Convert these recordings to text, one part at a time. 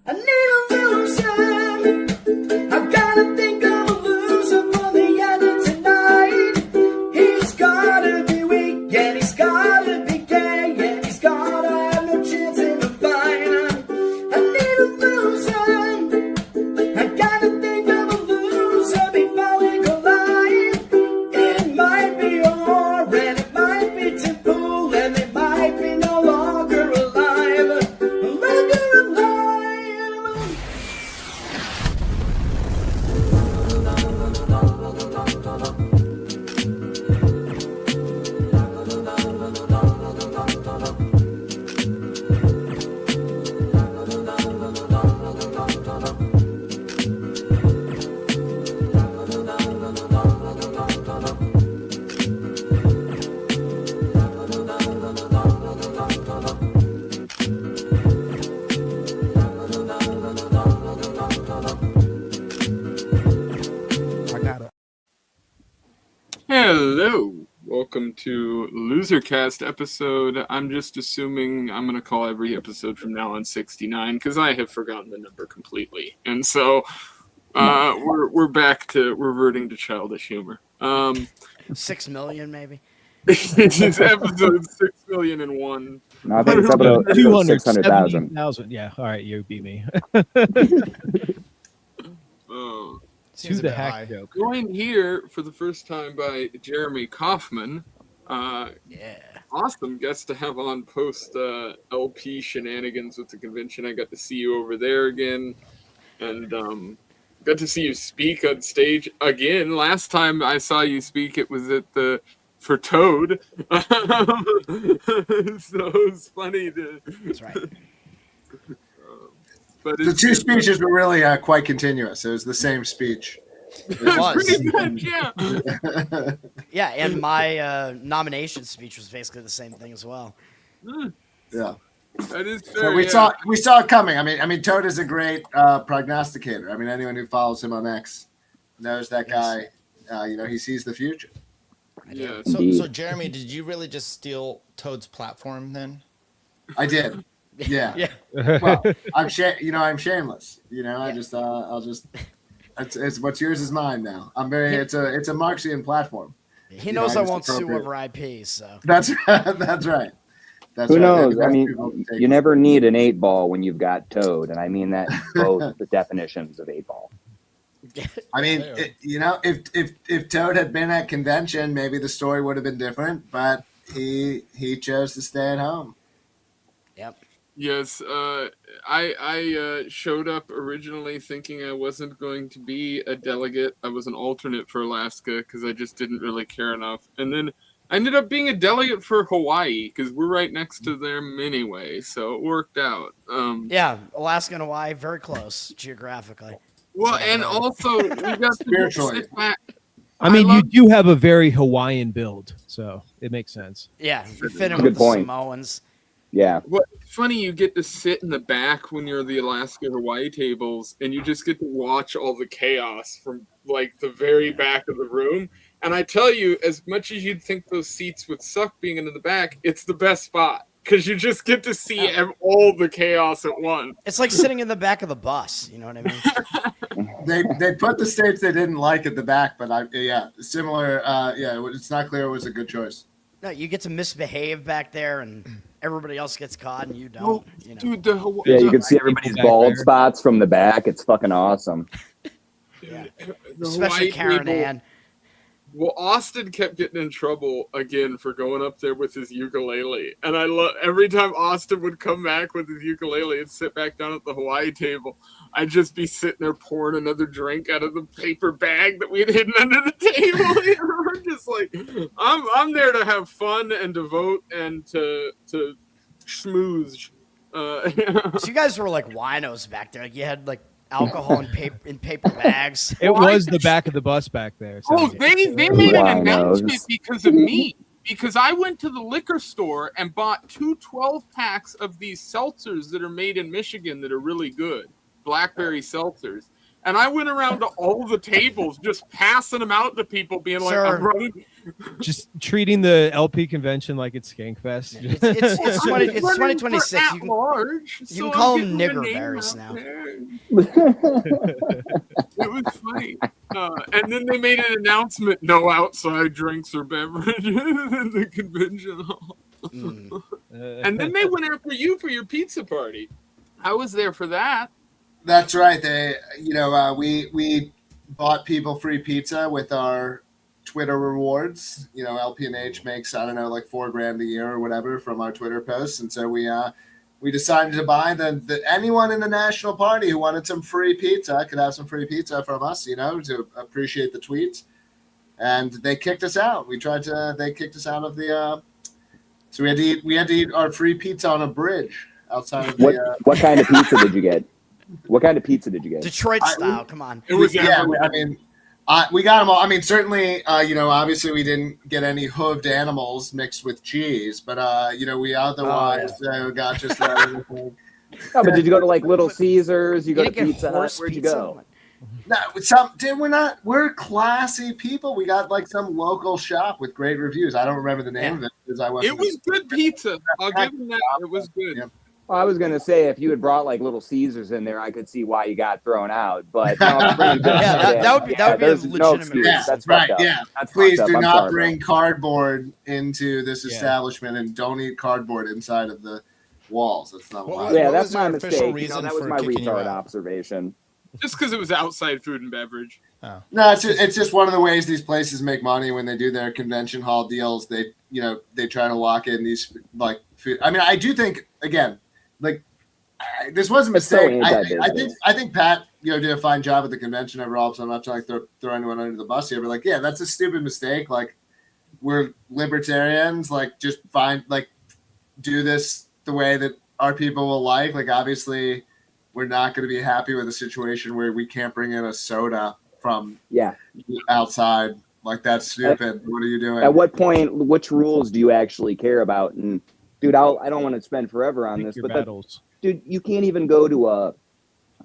I need a loser. I gotta think of a loser for the end of tonight. He's gotta be weak and he's gotta be gay and he's gotta have no chance in the fight. I need a loser. I gotta think of a loser before we collide. It might be Orr and it might be Tim Pool and they might be no longer alive. Longer alive. Hello, welcome to Losercast episode. I'm just assuming I'm going to call every episode from now on 69 because I have forgotten the number completely, and so we're back to reverting to childish humor. 6 million, maybe. It's episode 6,000,001. No, I think it's about 600,000. 270,000. Yeah, all right, you beat me. To the hack joke. Joined here for the first time by Jeremy Kauffman. Yeah. Awesome guest to have on post LP shenanigans with the convention. I got to see you over there again, and got to see you speak on stage again. Last time I saw you speak, it was for Toad. So it was funny to. That's right. But The two speeches were really quite continuous. It was the same speech. It was. Pretty much, yeah. Yeah, and my nomination speech was basically the same thing as well. Yeah. That is fair. So we saw it coming. I mean, Toad is a great prognosticator. I mean, anyone who follows him on X knows that guy. He sees the future. Yeah. So Jeremy, did you really just steal Toad's platform then? I did. Yeah. Yeah. Well, I'm shameless. I'll just. It's what's yours is mine now. It's a Marxian platform. He knows I won't sue over IP, so. That's right. Who knows? I mean, you never need an 8-ball when you've got Toad, and I mean that in both the definitions of 8-ball. I mean, if Toad had been at convention, maybe the story would have been different. But he chose to stay at home. Yep. Yes, I showed up originally thinking I wasn't going to be a delegate. I was an alternate for Alaska because I just didn't really care enough. And then I ended up being a delegate for Hawaii because we're right next to them anyway, so it worked out. Yeah, Alaska and Hawaii, very close geographically. Well, and also we got to sit back. I mean, you do have a very Hawaiian build, so it makes sense. Yeah, you fit in Good with the point. Samoans. Yeah. Well, it's funny, you get to sit in the back when you're the Alaska-Hawaii tables, and you just get to watch all the chaos from, like, the very back of the room. And I tell you, as much as you'd think those seats would suck being in the back, it's the best spot, because you just get to see all the chaos at once. It's like sitting in the back of the bus, you know what I mean? They put the states they didn't like at the back, but similar. It's not clear it was a good choice. No, you get to misbehave back there, and everybody else gets caught, and you don't. Well, you know. dude, the Hawaii... Yeah, you can see everybody's bald spots from the back. It's fucking awesome. Yeah. The Especially Hawaii Karen people- Ann. Well, Austin kept getting in trouble again for going up there with his ukulele. And I love every time Austin would come back with his ukulele and sit back down at the Hawaii table, I'd just be sitting there pouring another drink out of the paper bag that we'd hidden under the table. We're just like, I'm there to have fun and to vote and to schmooze. So you guys were like winos back there. Like you had like alcohol in paper bags. It was the back of the bus back there. So. Oh, they made an announcement because of me. Because I went to the liquor store and bought 2 12-packs of these seltzers that are made in Michigan that are really good. Blackberry seltzers. And I went around to all the tables, just passing them out to people, being like, Sir. I'm running. Just treating the LP convention like it's Skankfest. It's I'm 2026. running for You can, at-large, you so can call I'm them getting my nigger name berries out now. there. It was funny. And then they made an announcement, no outside drinks or beverages in the convention hall. And then they went after you for your pizza party. I was there for that. That's right. They, we bought people free pizza with our Twitter rewards. LPNH makes, I don't know, like $4,000 a year or whatever from our Twitter posts, and so we decided to buy anyone in the national party who wanted some free pizza could have some free pizza from us, to appreciate the tweets. And they kicked us out. They kicked us out of the. So we had to eat our free pizza on a bridge outside of the. What kind of pizza did you get? What kind of pizza did you get? Detroit style. Come on. It was we got them all. I mean, certainly, obviously we didn't get any hooved animals mixed with cheese, but we otherwise got just about everything. No, but did you go to like Little Caesars? You go to didn't get Pizza Hut? horse Where'd you pizza? go? No, we're classy people. We got like some local shop with great reviews. I don't remember the name of it because I wasn't. It was good pizza. I'll give them that. It was good. Yeah. Well, I was gonna say if you had brought like Little Caesars in there, I could see why you got thrown out. But no, that would be a there's no legitimate excuse. Yeah, That's right. fucked up. Yeah, That's please fucked up. do I'm not sorry, bring cardboard into this Yeah. establishment, and don't eat cardboard inside of the walls. That's not Well, allowed. bro. Yeah, What that's was my your official mistake. reason That was for my kicking you retard out? observation. Just because it was outside food and beverage. No, it's just one of the ways these places make money when they do their convention hall deals. They try to lock in these like food. I mean, I do think again, like this was a It's so mistake. anti-business. I think Pat did a fine job at the convention overall. So I'm not trying to throw anyone under the bus here, but like that's a stupid mistake. Like we're libertarians. Like just do this the way that our people will like. Like obviously, we're not going to be happy with a situation where we can't bring in a soda from outside. Like that's stupid. What are you doing? At what point, which rules do you actually care about? And dude, I don't want to spend forever on Pick this, your but like, battles. dude, you can't even go to a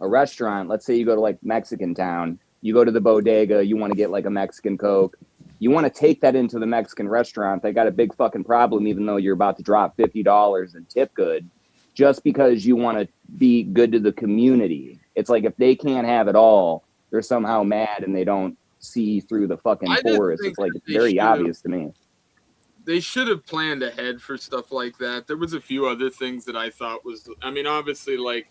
restaurant. Let's say you go to like Mexican town. You go to the bodega. You want to get like a Mexican Coke. You want to take that into the Mexican restaurant. They got a big fucking problem, even though you're about to drop $50 and tip good, just because you want to be good to the community. It's like if they can't have it all, they're somehow mad and they don't see through the fucking I just forest. think It's like that it's they very should've- obvious to me. They should have planned ahead for stuff like that. There was a few other things that I thought was, I mean, obviously, like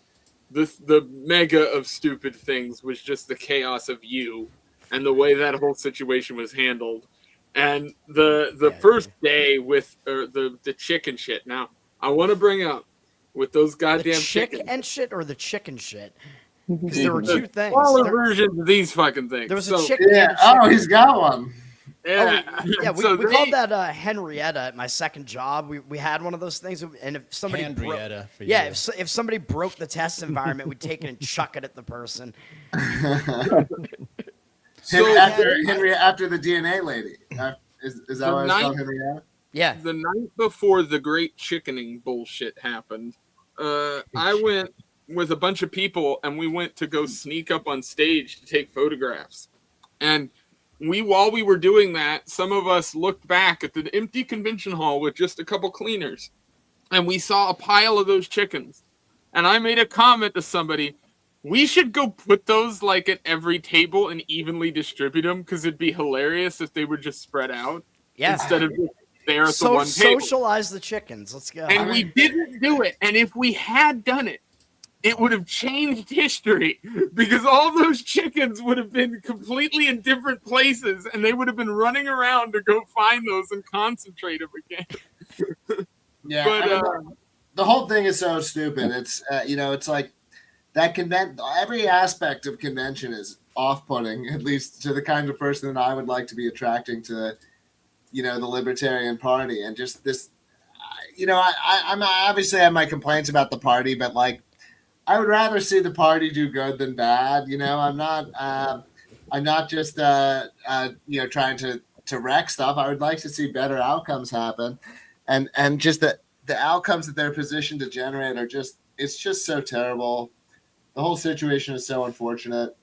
the mega of stupid things was just the chaos of you and the way that whole situation was handled. And the first day with the chicken shit. Now, I want to bring up with those The goddamn chick chickens. and shit or the chicken shit? Because there were two things. Smaller There, versions of these fucking things. there was So, a chick. Yeah. and a chicken. Oh, he's got one. Yeah. Yeah, we, So we called that Henrietta at my second job. We had one of those things, and if somebody Henrietta for yeah, you. if somebody broke the test environment, we'd take it and chuck it at the person. So after the DNA lady. Is that why it's called Henrietta? Yeah, the night before the great chickening bullshit happened, I went with a bunch of people and we went to go sneak up on stage to take photographs. And while we were doing that, some of us looked back at the empty convention hall with just a couple cleaners and we saw a pile of those chickens. And I made a comment to somebody, we should go put those like at every table and evenly distribute them because it'd be hilarious if they were just spread out yeah. instead of just there at the one table. Socialize the chickens. Let's go. And we didn't do it. And if we had done it, it would have changed history because all those chickens would have been completely in different places and they would have been running around to go find those and concentrate them again. Yeah. But, the whole thing is so stupid. It's, it's like that every aspect of convention is off-putting, at least to the kind of person that I would like to be attracting to, the Libertarian Party. And just this, I'm obviously have my complaints about the party, but like, I would rather see the party do good than bad. I'm not just trying to wreck stuff. I would like to see better outcomes happen, and just the outcomes that they're positioned to generate are it's just so terrible. The whole situation is so unfortunate.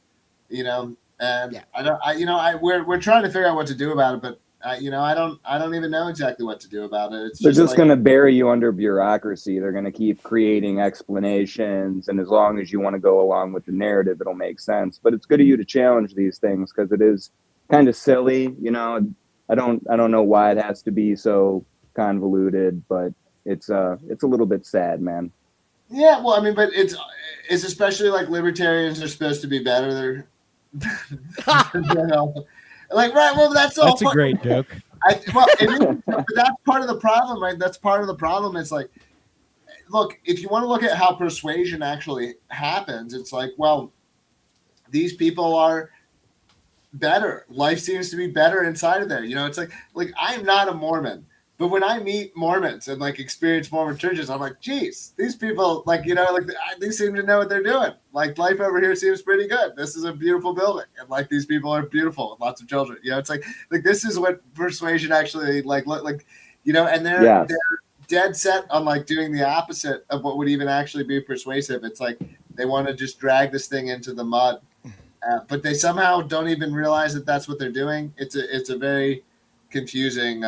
you know, and Yeah. we're trying to figure out what to do about it, but I don't even know exactly what to do about it. It's They're just just like, going to bury you under bureaucracy. They're going to keep creating explanations, and as long as you want to go along with the narrative, it'll make sense. But it's good of you to challenge these things because it is kind of silly, you know. I don't know why it has to be so convoluted, but it's a little bit sad, man. yeah, well, I mean, but it's especially like libertarians are supposed to be better. They're you know, like, right. Well, that's the That's a whole point. great joke. It is, but that's part of the problem, right? That's part of the problem. It's like, look, if you want to look at how persuasion actually happens, it's like, well, these people are better. Life seems to be better inside of there. You know, it's like I'm not a Mormon, but when I meet Mormons and like experience Mormon churches, I'm like, geez, these people, like, you know, like they seem to know what they're doing. Like, life over here seems pretty good. This is a beautiful building, and like these people are beautiful with lots of children. You know, it's like this is what persuasion actually like, you know, and they're dead set on like doing the opposite of what would even actually be persuasive. It's like they want to just drag this thing into the mud. But they somehow don't even realize that that's what they're doing. It's a very confusing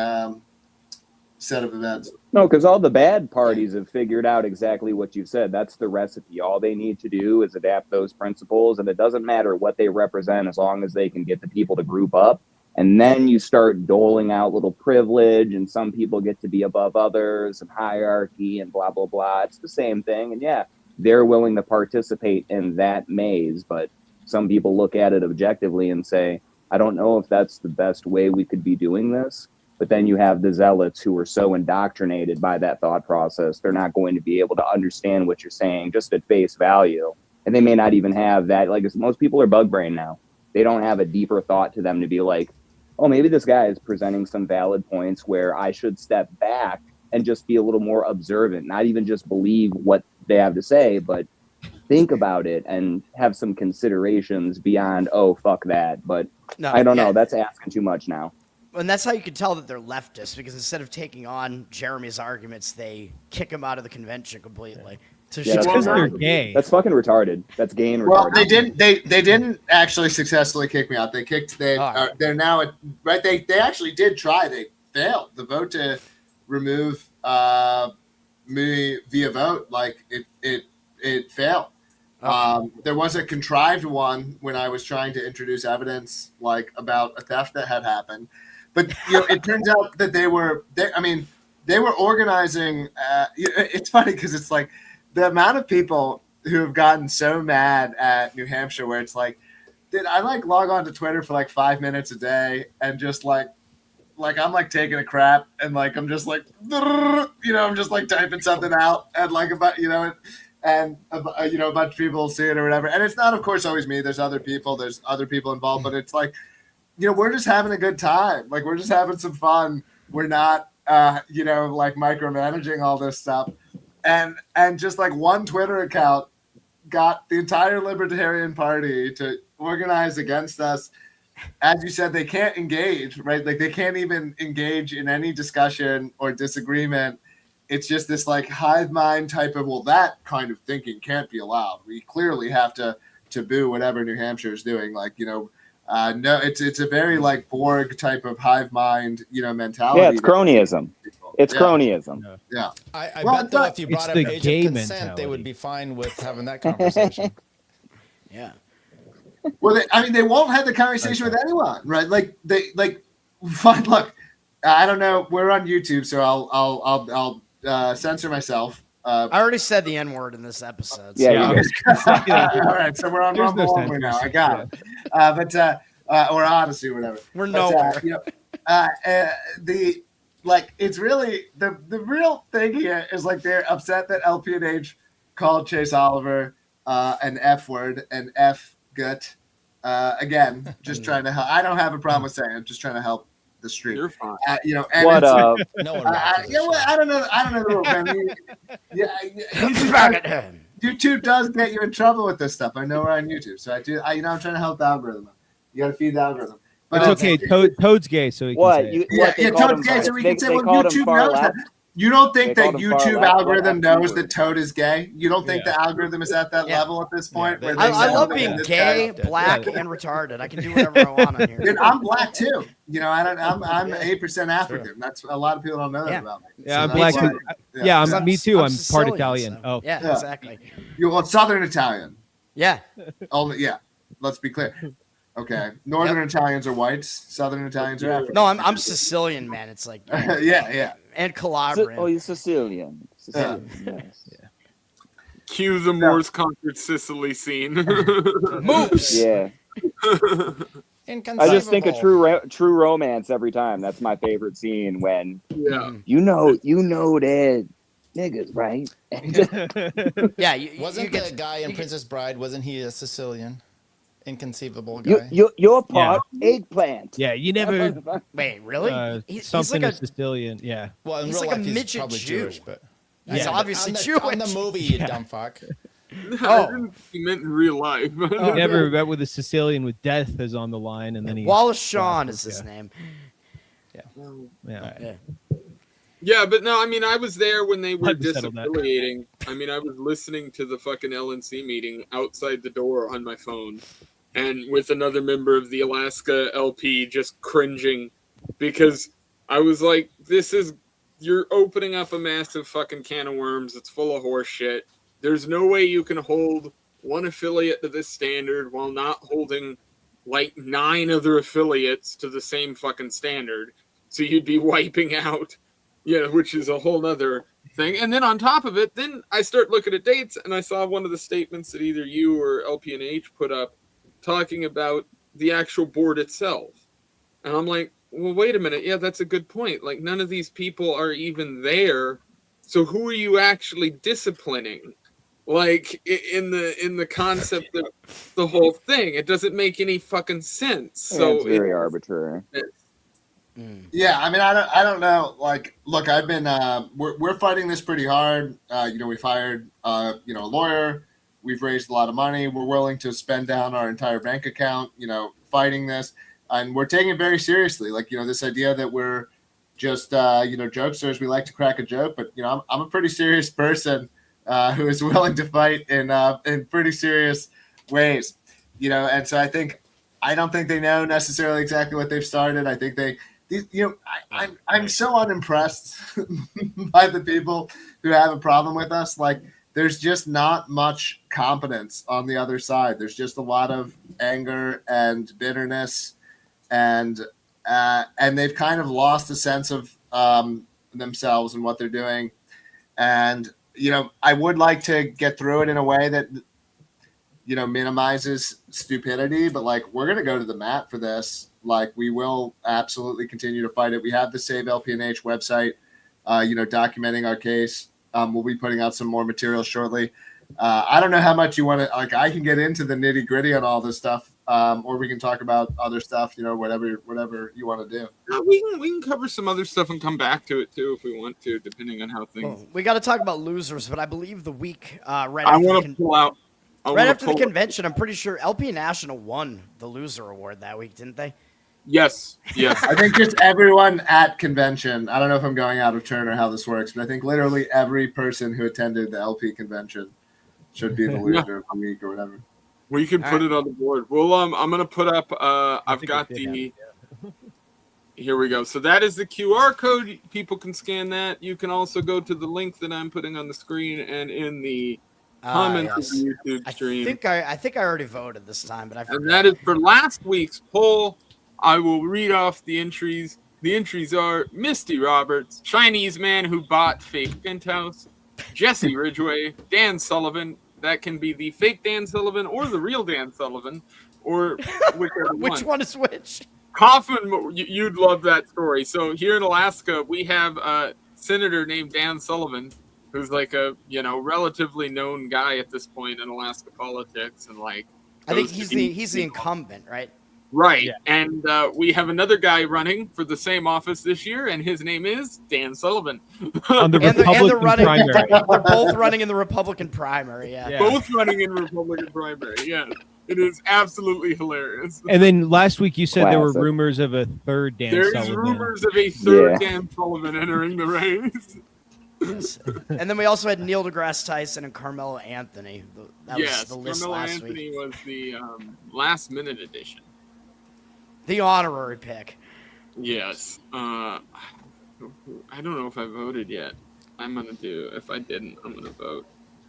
set of events. No, because all the bad parties have figured out exactly what you said. That's the recipe. All they need to do is adapt those principles, and it doesn't matter what they represent as long as they can get the people to group up. And then you start doling out little privilege, and some people get to be above others, and hierarchy, and blah, blah, blah. It's the same thing. And yeah, they're willing to participate in that maze, but some people look at it objectively and say, I don't know if that's the best way we could be doing this. But then you have the zealots who are so indoctrinated by that thought process, they're not going to be able to understand what you're saying just at face value. And they may not even have that. Like, most people are bug brain now. They don't have a deeper thought to them to be like, oh, maybe this guy is presenting some valid points where I should step back and just be a little more observant, not even just believe what they have to say, but think about it and have some considerations beyond, oh, fuck that. But No, I don't know. That's asking too much now. And that's how you can tell that they're leftists, because instead of taking on Jeremy's arguments, they kick him out of the convention completely. So Yeah, It's that's because they're retarded. gay. That's fucking retarded. That's gay and retarded. Well, they didn't actually successfully kick me out. They're now right. They actually did try. They failed. The vote to remove me via vote, like it failed. There was a contrived one when I was trying to introduce evidence like about a theft that had happened, but you know, it turns out that they were organizing. It's funny because it's like the amount of people who have gotten so mad at New Hampshire, where it's like, did I like log on to Twitter for like 5 minutes a day and just like I'm like taking a crap and like I'm just like, you know, I'm just like typing something out and like about, you know, and you know, a bunch of people see it or whatever. And it's not, of course, always me. There's other people involved, but it's like, you know, we're just having a good time. Like, we're just having some fun. We're not, you know, like micromanaging all this stuff. And just like one Twitter account got the entire Libertarian Party to organize against us. As you said, they can't engage, right? Like, they can't even engage in any discussion or disagreement. It's just this like hive mind type of, well, that kind of thinking can't be allowed. We clearly have to boo whatever New Hampshire is doing. Like, you know, no, it's a very like Borg type of hive mind, you know, mentality. Yeah, it's cronyism. It's cronyism. Yeah. I Well, bet though if you brought up the age gay of consent, they mentality. would be fine with having that conversation. Yeah. Well, they won't have the conversation with anyone, right? Like fine. Look, I don't know. We're on YouTube, so I'll censor myself. I already said the N-word in this episode. Yeah, you All right, so we're on There's Rumble no only now. censorship, I got it. Or Odyssey, or whatever. We're But, nowhere. you know, it's really the real thing here is like they're upset that LP&H called Chase Oliver an F word, an F gut. Again, just trying to help. I don't have a problem with saying it. I'm just trying to help the street. You're fine. You know, and What up? No one. yeah, well, I don't know the rule, man. YouTube does get you in trouble with this stuff. I know we're on YouTube, so I'm trying to help the algorithm. You got to feed the algorithm. But It's okay. Toad's gay, so he can What? say it. What? They called Toad's him- gay, so we they- can say, they well, called him YouTube far knows that. left? You don't think They that called him far YouTube left, algorithm left, knows left. that Toad is gay? You don't think the algorithm is at that Yeah. level at this point? Yeah, where they- they I know love that being this gay, guy- black, and retarded. I can do whatever I want on here. Dude, I'm black too. You know, I'm 8% African. That's a lot of people don't know that Yeah. about me. Yeah, So I'm that's black why- too. Yeah, Because me too. I'm part Sicilian, Italian. so- Oh, yeah, Yeah. exactly. You want Southern Italian? Yeah, Only, yeah. Let's be clear. Okay, Northern Italians are whites. Southern Italians are African. no, I'm Sicilian, man. It's like yeah. and Calabrian. Oh, you're Sicilian. Sicilian. Yes. Cue the Moors conquered Sicily scene. Moops. Yeah. Inconceivable. I just think of true romance every time. That's my favorite scene when Yeah. you know they're niggas, right? Yeah, you Wasn't get the guy in Princess Bride? Wasn't he a Sicilian? Inconceivable guy. You're part eggplant. yeah. You never wait, really? He's something like a Sicilian. Yeah. Well, in he's real like a life, he's midget probably Jew. Jewish, but He's Yeah. obviously on the, Jewish. on the movie, you dumb fuck. I Oh. didn't think he meant in real life. Oh. Never met with a Sicilian with death is on the line, and then he Wallace Shawn is his name. Yeah. Yeah. Yeah, but no, I mean, I was there when they were Had to settle that. disaffiliating. I mean, I was listening to the fucking LNC meeting outside the door on my phone, and with another member of the Alaska LP just cringing because I was like, you're opening up a massive fucking can of worms. It's full of horse shit. There's no way you can hold one affiliate to this standard while not holding like 9 other affiliates to the same fucking standard. So you'd be wiping out, which is a whole nother thing. And then on top of it, then I start looking at dates and I saw one of the statements that either you or LPNH put up talking about the actual board itself. And I'm like, well, wait a minute. Yeah, that's a good point. Like, none of these people are even there. So who are you actually disciplining? Like, in the concept of the whole thing, it doesn't make any fucking sense. So it's very arbitrary. Yeah, I mean, I don't know. Like, look, I've been we're fighting this pretty hard. We've hired a lawyer. We've raised a lot of money. We're willing to spend down our entire bank account. Fighting this, and we're taking it very seriously. Like, this idea that we're just jokesters. We like to crack a joke, but I'm a pretty serious person who is willing to fight in pretty serious ways. And so I don't think they know necessarily exactly what they've started. I think I'm so unimpressed by the people who have a problem with us. Like, there's just not much competence on the other side. There's just a lot of anger and bitterness, and they've kind of lost a sense of themselves and what they're doing. And I would like to get through it in a way that minimizes stupidity, but like, we're gonna go to the mat for this. Like, we will absolutely continue to fight it. We have the Save LPNH website, documenting our case. We'll be putting out some more material shortly. I don't know how much you want to, like, I can get into the nitty gritty on all this stuff, or we can talk about other stuff, whatever you want to do. We can cover some other stuff and come back to it too if we want to, depending on how things. Well, we got to talk about losers, but I believe the week right I after, want to pull out. right after the convention, I'm pretty sure LP National won the loser award that week, didn't they? Yes. I think just everyone at convention, I don't know if I'm going out of turn or how this works, but I think literally every person who attended the LP convention should be the loser of the week or whatever. We can put it on the board. Well, I'm gonna put up. I've got the. Here we go. So that is the QR code. People can scan that. You can also go to the link that I'm putting on the screen and in the comments Yes. of the YouTube stream. I think I already voted this time, but I forgot. And that is for last week's poll. I will read off the entries. The entries are Misty Roberts, Chinese man who bought fake penthouse, Jesse Ridgway, Dan Sullivan. That can be the fake Dan Sullivan or the real Dan Sullivan, or whichever Which one is which? Kauffman, you'd love that story. So here in Alaska, we have a senator named Dan Sullivan, who's like a relatively known guy at this point in Alaska politics, and like I think he's the incumbent, right? right. Yeah. And we have another guy running for the same office this year, and his name is Dan Sullivan. On the And Republican they're running. primary. They're both running in the Republican primary. Yeah. Both running in Republican primary. Yeah, it is absolutely hilarious. And then last week you said there were Classic. rumors of a third Dan There's Sullivan. rumors of a third Yeah. Dan Sullivan entering the race. Yes. And then we also had Neil deGrasse Tyson and Carmelo Anthony. That was the list Carmelo last Anthony week. was the last minute edition. The honorary pick. Yes. I don't know if I voted yet. I'm gonna do. If I didn't, I'm gonna vote.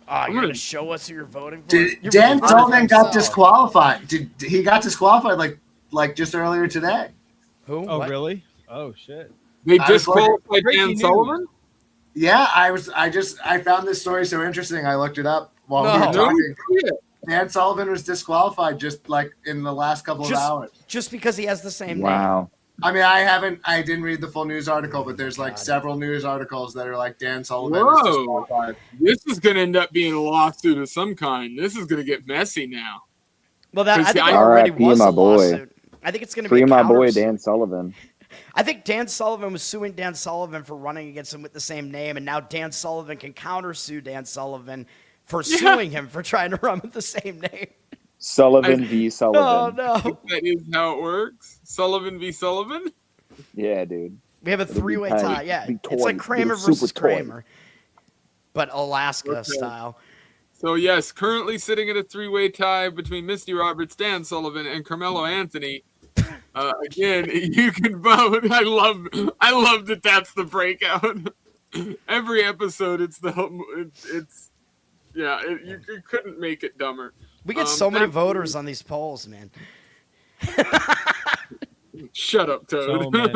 Oh, you're gonna- going to show us who you're voting for? Did You're Dan voting for Sullivan got himself. disqualified? He got disqualified like just earlier today? Who? Oh, What? really? Oh, shit. They I was disqualified Breaking Dan news. Sullivan. Yeah, I found this story so interesting. I looked it up while we No. were talking. shit. Dan Sullivan was disqualified just like in the last couple of hours. Just because he has the same name. Wow. I mean, I didn't read the full news article, but there's like God. several news articles that are like Dan Sullivan is Whoa. disqualified. This is gonna end up being a lawsuit of some kind. This is gonna get messy now. Well, I think Because it already R.I.P. was my a boy. lawsuit. I think it's going to be Free a my boy countersuit. Dan Sullivan. I think Dan Sullivan was suing Dan Sullivan for running against him with the same name, and now Dan Sullivan can countersue Dan Sullivan for suing him for trying to run with the same name. Sullivan v. Oh Sullivan. no! That is how it works. Sullivan v. Sullivan. Yeah, dude. We have a be three-way tight. tie. Yeah, Big it's like toy. Kramer Little super versus toy. Kramer, but Alaska Okay. style. So yes, currently sitting at a three-way tie between Misty Roberts, Dan Sullivan, and Carmelo Anthony. Again, you can vote. I love that. That's the breakout. Every episode, it's you couldn't make it dumber. We get so many that- voters on these polls, man. Shut up, Toad. So many.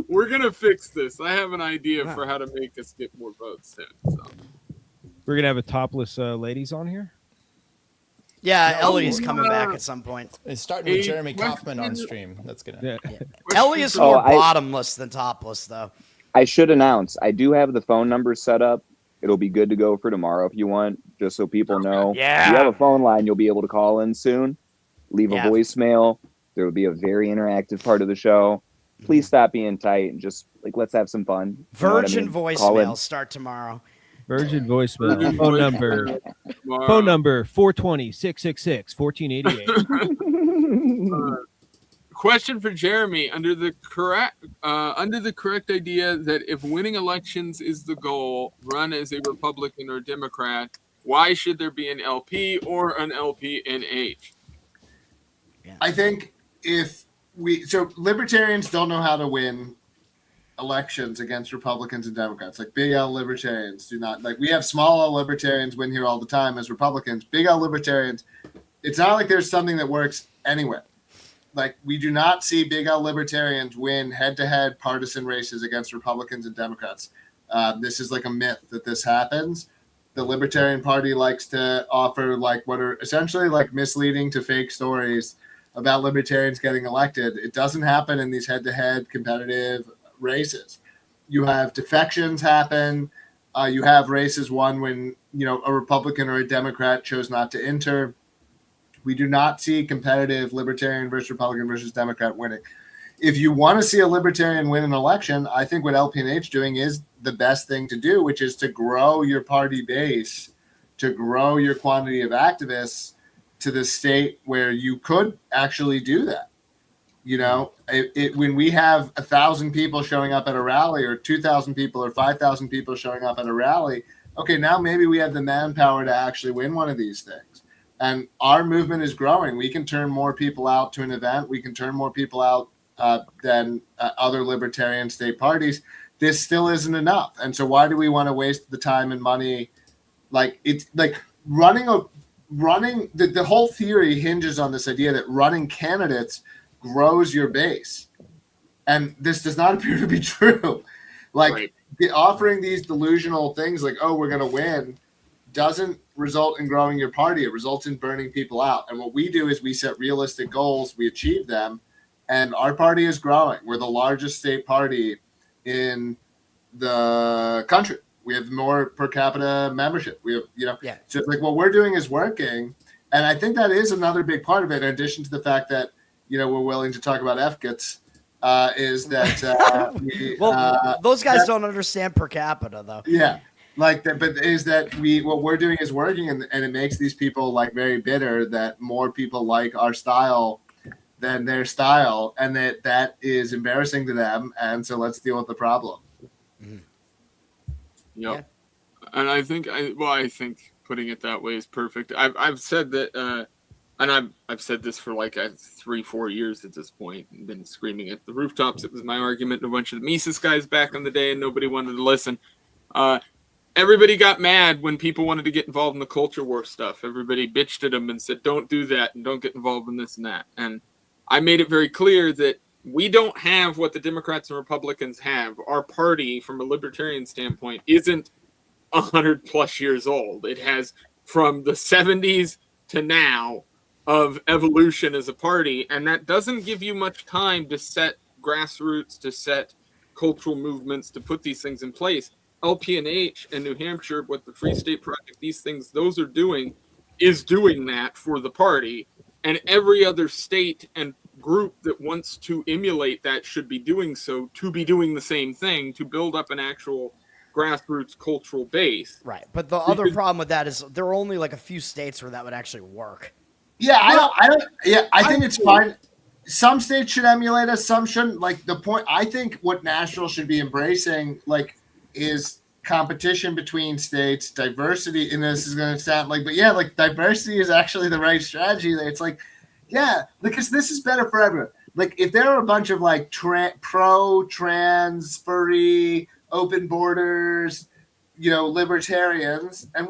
We're gonna fix this. I have an idea for how to make us get more votes soon. So. We're gonna have a topless ladies on here. Yeah, Ellie's coming back at some point. It's starting with A Jeremy Kauffman on question- stream. That's gonna. Yeah. Ellie is Oh, more I- bottomless than topless, though. I should announce, I do have the phone number set up. It'll be good to go for tomorrow if you want, just so people know. Yeah. If you have a phone line, you'll be able to call in soon. Leave a Yeah. voicemail. There will be a very interactive part of the show. Please stop being tight and just let's have some fun. You know what I Virgin mean? Call in. voicemails start tomorrow. Virgin voicemail. Virgin Phone voicemail. number. Tomorrow. Phone number 420-666-1488. Question for Jeremy: under the correct idea that if winning elections is the goal, run as a Republican or Democrat, why should there be an LP or an LPNH? I think so libertarians don't know how to win elections against Republicans and Democrats. Like big L libertarians do not. Like we have small L libertarians win here all the time as Republicans. Big L libertarians, it's not like there's something that works anywhere. Like we do not see big L libertarians win head-to-head partisan races against Republicans and Democrats. This is like a myth that this happens. The Libertarian Party likes to offer like what are essentially like misleading to fake stories about libertarians getting elected. It doesn't happen in these head-to-head competitive races. You have defections happen. You have races won when a Republican or a Democrat chose not to enter. We do not see competitive libertarian versus Republican versus Democrat winning. If you want to see a libertarian win an election, I think what LPNH doing is the best thing to do, which is to grow your party base, to grow your quantity of activists to the state where you could actually do that. When we have 1,000 people showing up at a rally or 2,000 people or 5,000 people showing up at a rally, okay, now maybe we have the manpower to actually win one of these things. And our movement is growing. We can turn more people out to an event. We can turn more people out than other libertarian state parties. This still isn't enough. And so why do we want to waste the time and money? Like it's like the whole theory hinges on this idea that running candidates grows your base. And this does not appear to be true. Like offering these delusional things like, oh, we're going to win doesn't result in growing your party. It results in burning people out. And what we do is we set realistic goals, we achieve them, and our party is growing. We're the largest state party in the country. We have more per capita membership. We have, so it's like what we're doing is working. And I think that is another big part of it, in addition to the fact that, we're willing to talk about FGITs, is that those guys don't understand per capita, though. Yeah. Like that, but is that what we're doing is working, and it makes these people like very bitter that more people like our style than their style, and that is embarrassing to them. And so let's deal with the problem. Yep. And I think I think putting it that way is perfect. I've said that, and I've said this for like 3-4 years at this point, and been screaming at the rooftops. It was my argument to a bunch of the Mises guys back in the day, and nobody wanted to listen. Everybody got mad when people wanted to get involved in the culture war stuff. Everybody bitched at them and said, "Don't do that, and don't get involved in this and that." And I made it very clear that we don't have what the Democrats and Republicans have. Our party, from a libertarian standpoint, isn't 100+ years old. It has, from the 70s to now, of evolution as a party, and that doesn't give you much time to set grassroots, to set cultural movements, to put these things in place. LPNH and New Hampshire, what the Free State Project, these things, those are doing, is doing that for the party, and every other state and group that wants to emulate that should be doing so, to be doing the same thing, to build up an actual grassroots cultural base. Right. But the other problem with that is there are only like a few states where that would actually work. Yeah, I think it's fine. Some states should emulate us, some shouldn't. Like the point, I think what Nashville should be embracing, like, is competition between states, diversity. And this is going to sound like, but yeah, like diversity is actually the right strategy. It's like, yeah, because this is better for everyone. Like if there are a bunch of like pro-trans, furry, open borders, libertarians, and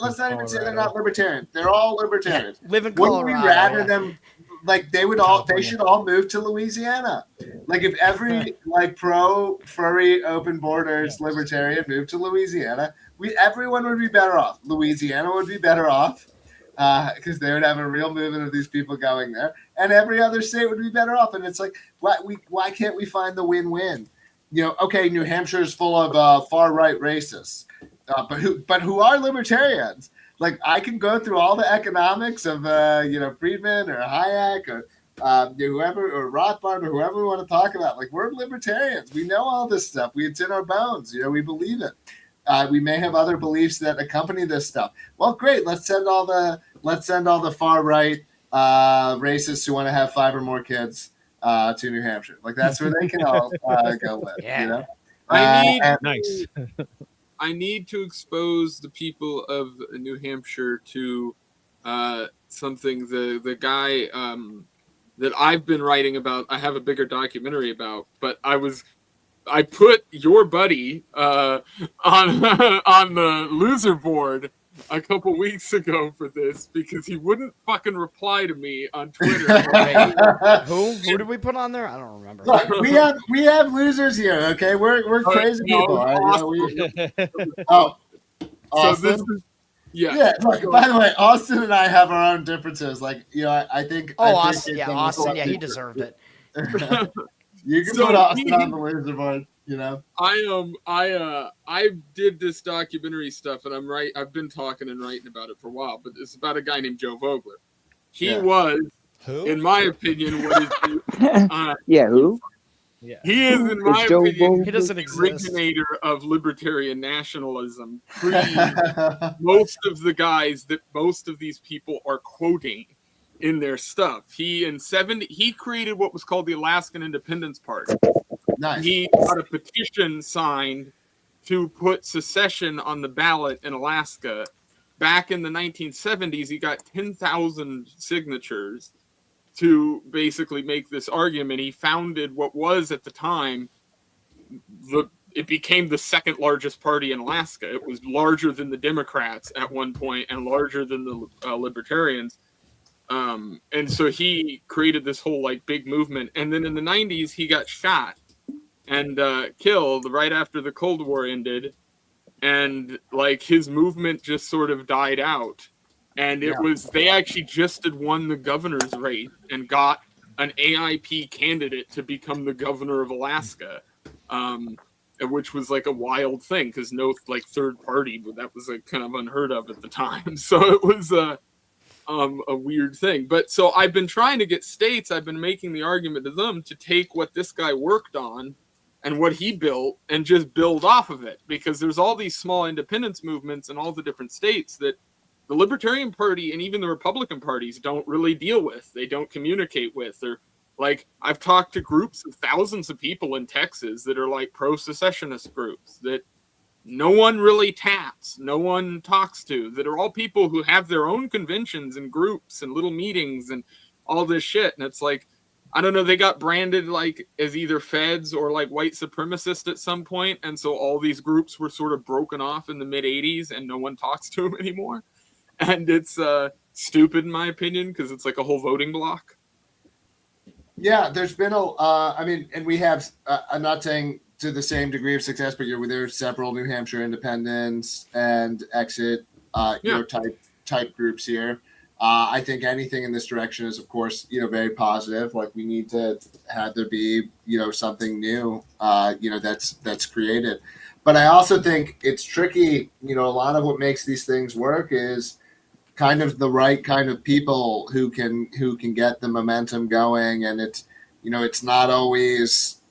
let's not even say they're not libertarian. They're all libertarians. Yeah, live in Wouldn't Colorado. we rather them, like they should all move to Louisiana. Like if every like pro furry open borders libertarian moved to Louisiana, everyone would be better off. Louisiana would be better off because they would have a real movement of these people going there, and every other state would be better off. And it's like, why can't we find the win-win? Okay, New Hampshire is full of far-right racists, but who are libertarians? Like I can go through all the economics of Friedman or Hayek or whoever, or Rothbard, or whoever we want to talk about. Like we're libertarians. We know all this stuff. It's in our bones. We believe it. We may have other beliefs that accompany this stuff. Well, great. Let's send all the far-right racists who want to have 5 or more kids to New Hampshire. Like that's where they can all go live. Yeah. Nice. I need to expose the people of New Hampshire to something the guy that I've been writing about. I have a bigger documentary about, but I put your buddy on the loser board a couple weeks ago for this because he wouldn't fucking reply to me on Twitter. Who did we put on there? I don't remember. Look, we have losers here. Okay, we're crazy people. Austin? So this is, yeah. Look, by the way, Austin and I have our own differences. Like I think. Austin. Yeah, Austin. Yeah, he deserved it. You can put Austin on the loser board. I did this documentary stuff, and I've been talking and writing about it for a while, but it's about a guy named Joe Vogler. He was, Who? in my opinion, what is who? Yeah. he is, in my Joe opinion, He doesn't the exist. originator of libertarian nationalism. Most of the guys that most of these people are quoting in their stuff. He created what was called the Alaskan Independence Party. Nice. He got a petition signed to put secession on the ballot in Alaska. Back in the 1970s, he got 10,000 signatures to basically make this argument. He founded what was at the time, it became the second largest party in Alaska. It was larger than the Democrats at one point and larger than the Libertarians. And so he created this whole like big movement. And then in the 90s, he got shot and killed right after the Cold War ended. And like his movement just sort of died out. And they actually just had won the governor's race and got an AIP candidate to become the governor of Alaska, which was like a wild thing because no like third party, but that was like kind of unheard of at the time. So it was a weird thing. But so I've been trying to get states. I've been making the argument to them to take what this guy worked on and what he built and just build off of it, because there's all these small independence movements in all the different states that the Libertarian Party and even the Republican parties don't really deal with. They don't communicate with. They're like, I've talked to groups of thousands of people in Texas that are like pro-secessionist groups that no one really taps, no one talks to, that are all people who have their own conventions and groups and little meetings and all this shit. And it's like, I don't know, they got branded like as either feds or like white supremacist at some point, and so all these groups were sort of broken off in the mid 80s and no one talks to them anymore. And it's stupid in my opinion, because it's like a whole voting block. Yeah, there's been I mean, and we have, I'm not saying to the same degree of success, but there's several New Hampshire independents and exit, type groups here. I think anything in this direction is, of course, very positive. Like, we need to have there be, something new, that's created. But I also think it's tricky. A lot of what makes these things work is kind of the right kind of people who can get the momentum going. And it's not always,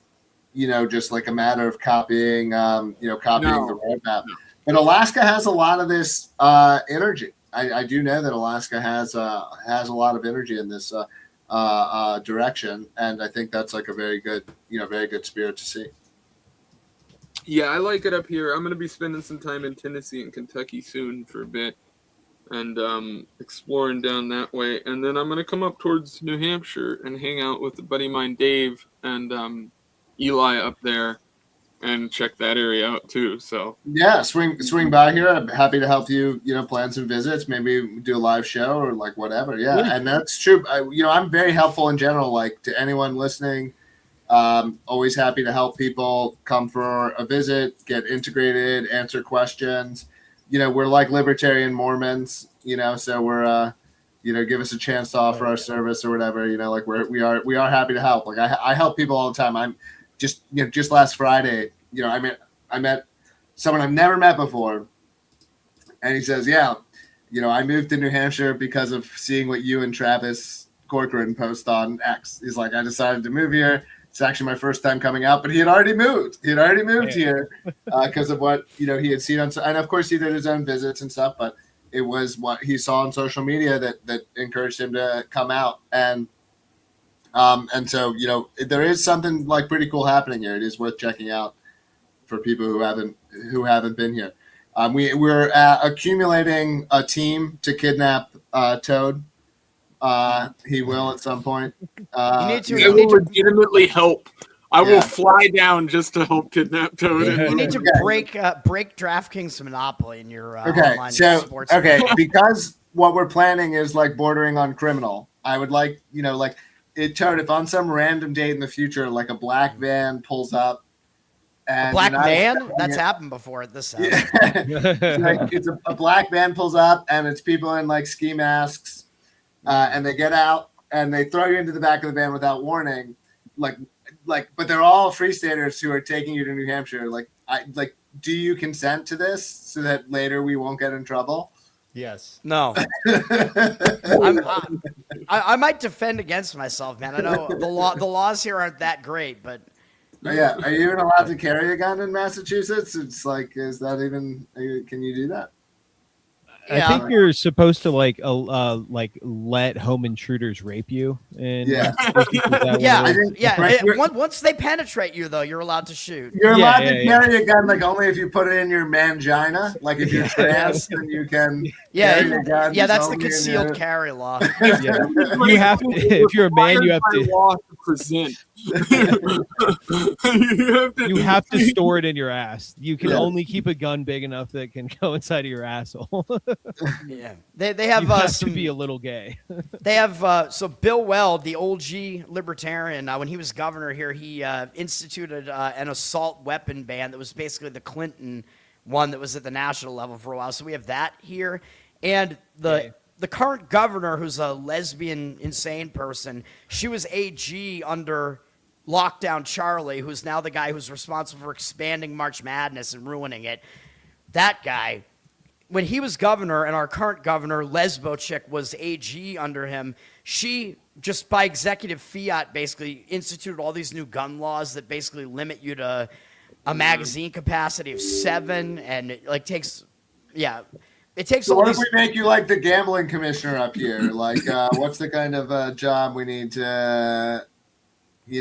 just like a matter of copying the roadmap. But Alaska has a lot of this energy. I do know that Alaska has a lot of energy in this direction, and I think that's like a very good spirit to see. Yeah, I like it up here. I'm going to be spending some time in Tennessee and Kentucky soon for a bit, and exploring down that way. And then I'm going to come up towards New Hampshire and hang out with a buddy of mine, Dave, and Eli up there, and check that area out too. So yeah, swing by here. I'm happy to help you, plan some visits, maybe do a live show or like whatever. Yeah. And that's true. I'm very helpful in general, like to anyone listening. Always happy to help people come for a visit, get integrated, answer questions. We're like libertarian Mormons, so we're, give us a chance to offer our service or whatever, like we are happy to help. Like I help people all the time. I'm just last Friday, I met someone I've never met before, and he says, yeah, I moved to New Hampshire because of seeing what you and Travis Corcoran post on X. He's like, I decided to move here. It's actually my first time coming out, but he had already moved. He had already moved here because of what he had seen on, and of course he did his own visits and stuff. But it was what he saw on social media that encouraged him to come out, and so there is something like pretty cool happening here. It is worth checking out for people who haven't been here. We're accumulating a team to kidnap Toad. He will at some point. I will legitimately help. I will fly down just to help kidnap Toad. You need to break DraftKings Monopoly in your online sports. Okay, because what we're planning is like bordering on criminal. I would like, Toad, if on some random date in the future, like a black van pulls up. And a black van? That's happened before at this house. It's a black van pulls up, and it's people in like ski masks. And they get out and they throw you into the back of the van without warning, but they're all freestaters who are taking you to New Hampshire. Do you consent to this so that later we won't get in trouble? Yes. No. I might defend against myself, man. I know the laws here aren't that great, but yeah. Are you even allowed to carry a gun in Massachusetts? It's like, is that even? Can you do that? I think you're supposed to let home intruders rape you. And once they penetrate you, though, you're allowed to shoot. You're allowed to carry a gun, like only if you put it in your mangina. Like if you're trans, then you can. Carry a gun. Yeah, that's the concealed carry law. You have to. If you're a man, you have to. Law to present. You have to store it in your ass. You can only keep a gun big enough that can go inside of your asshole. Yeah, they have, you have to be a little gay. They have so Bill Weld, the old libertarian, when he was governor here, he instituted an assault weapon ban that was basically the Clinton one that was at the national level for a while. So we have that here, and the current governor, who's a lesbian insane person, she was AG under Lockdown Charlie, who's now the guy who's responsible for expanding March Madness and ruining it. That guy, when he was governor, and our current governor, Lesbo Chick, was AG under him, she just by executive fiat basically instituted all these new gun laws that basically limit you to a magazine capacity of 7, and it takes. So what if we make you like the gambling commissioner up here? Like, what's the kind of job we need to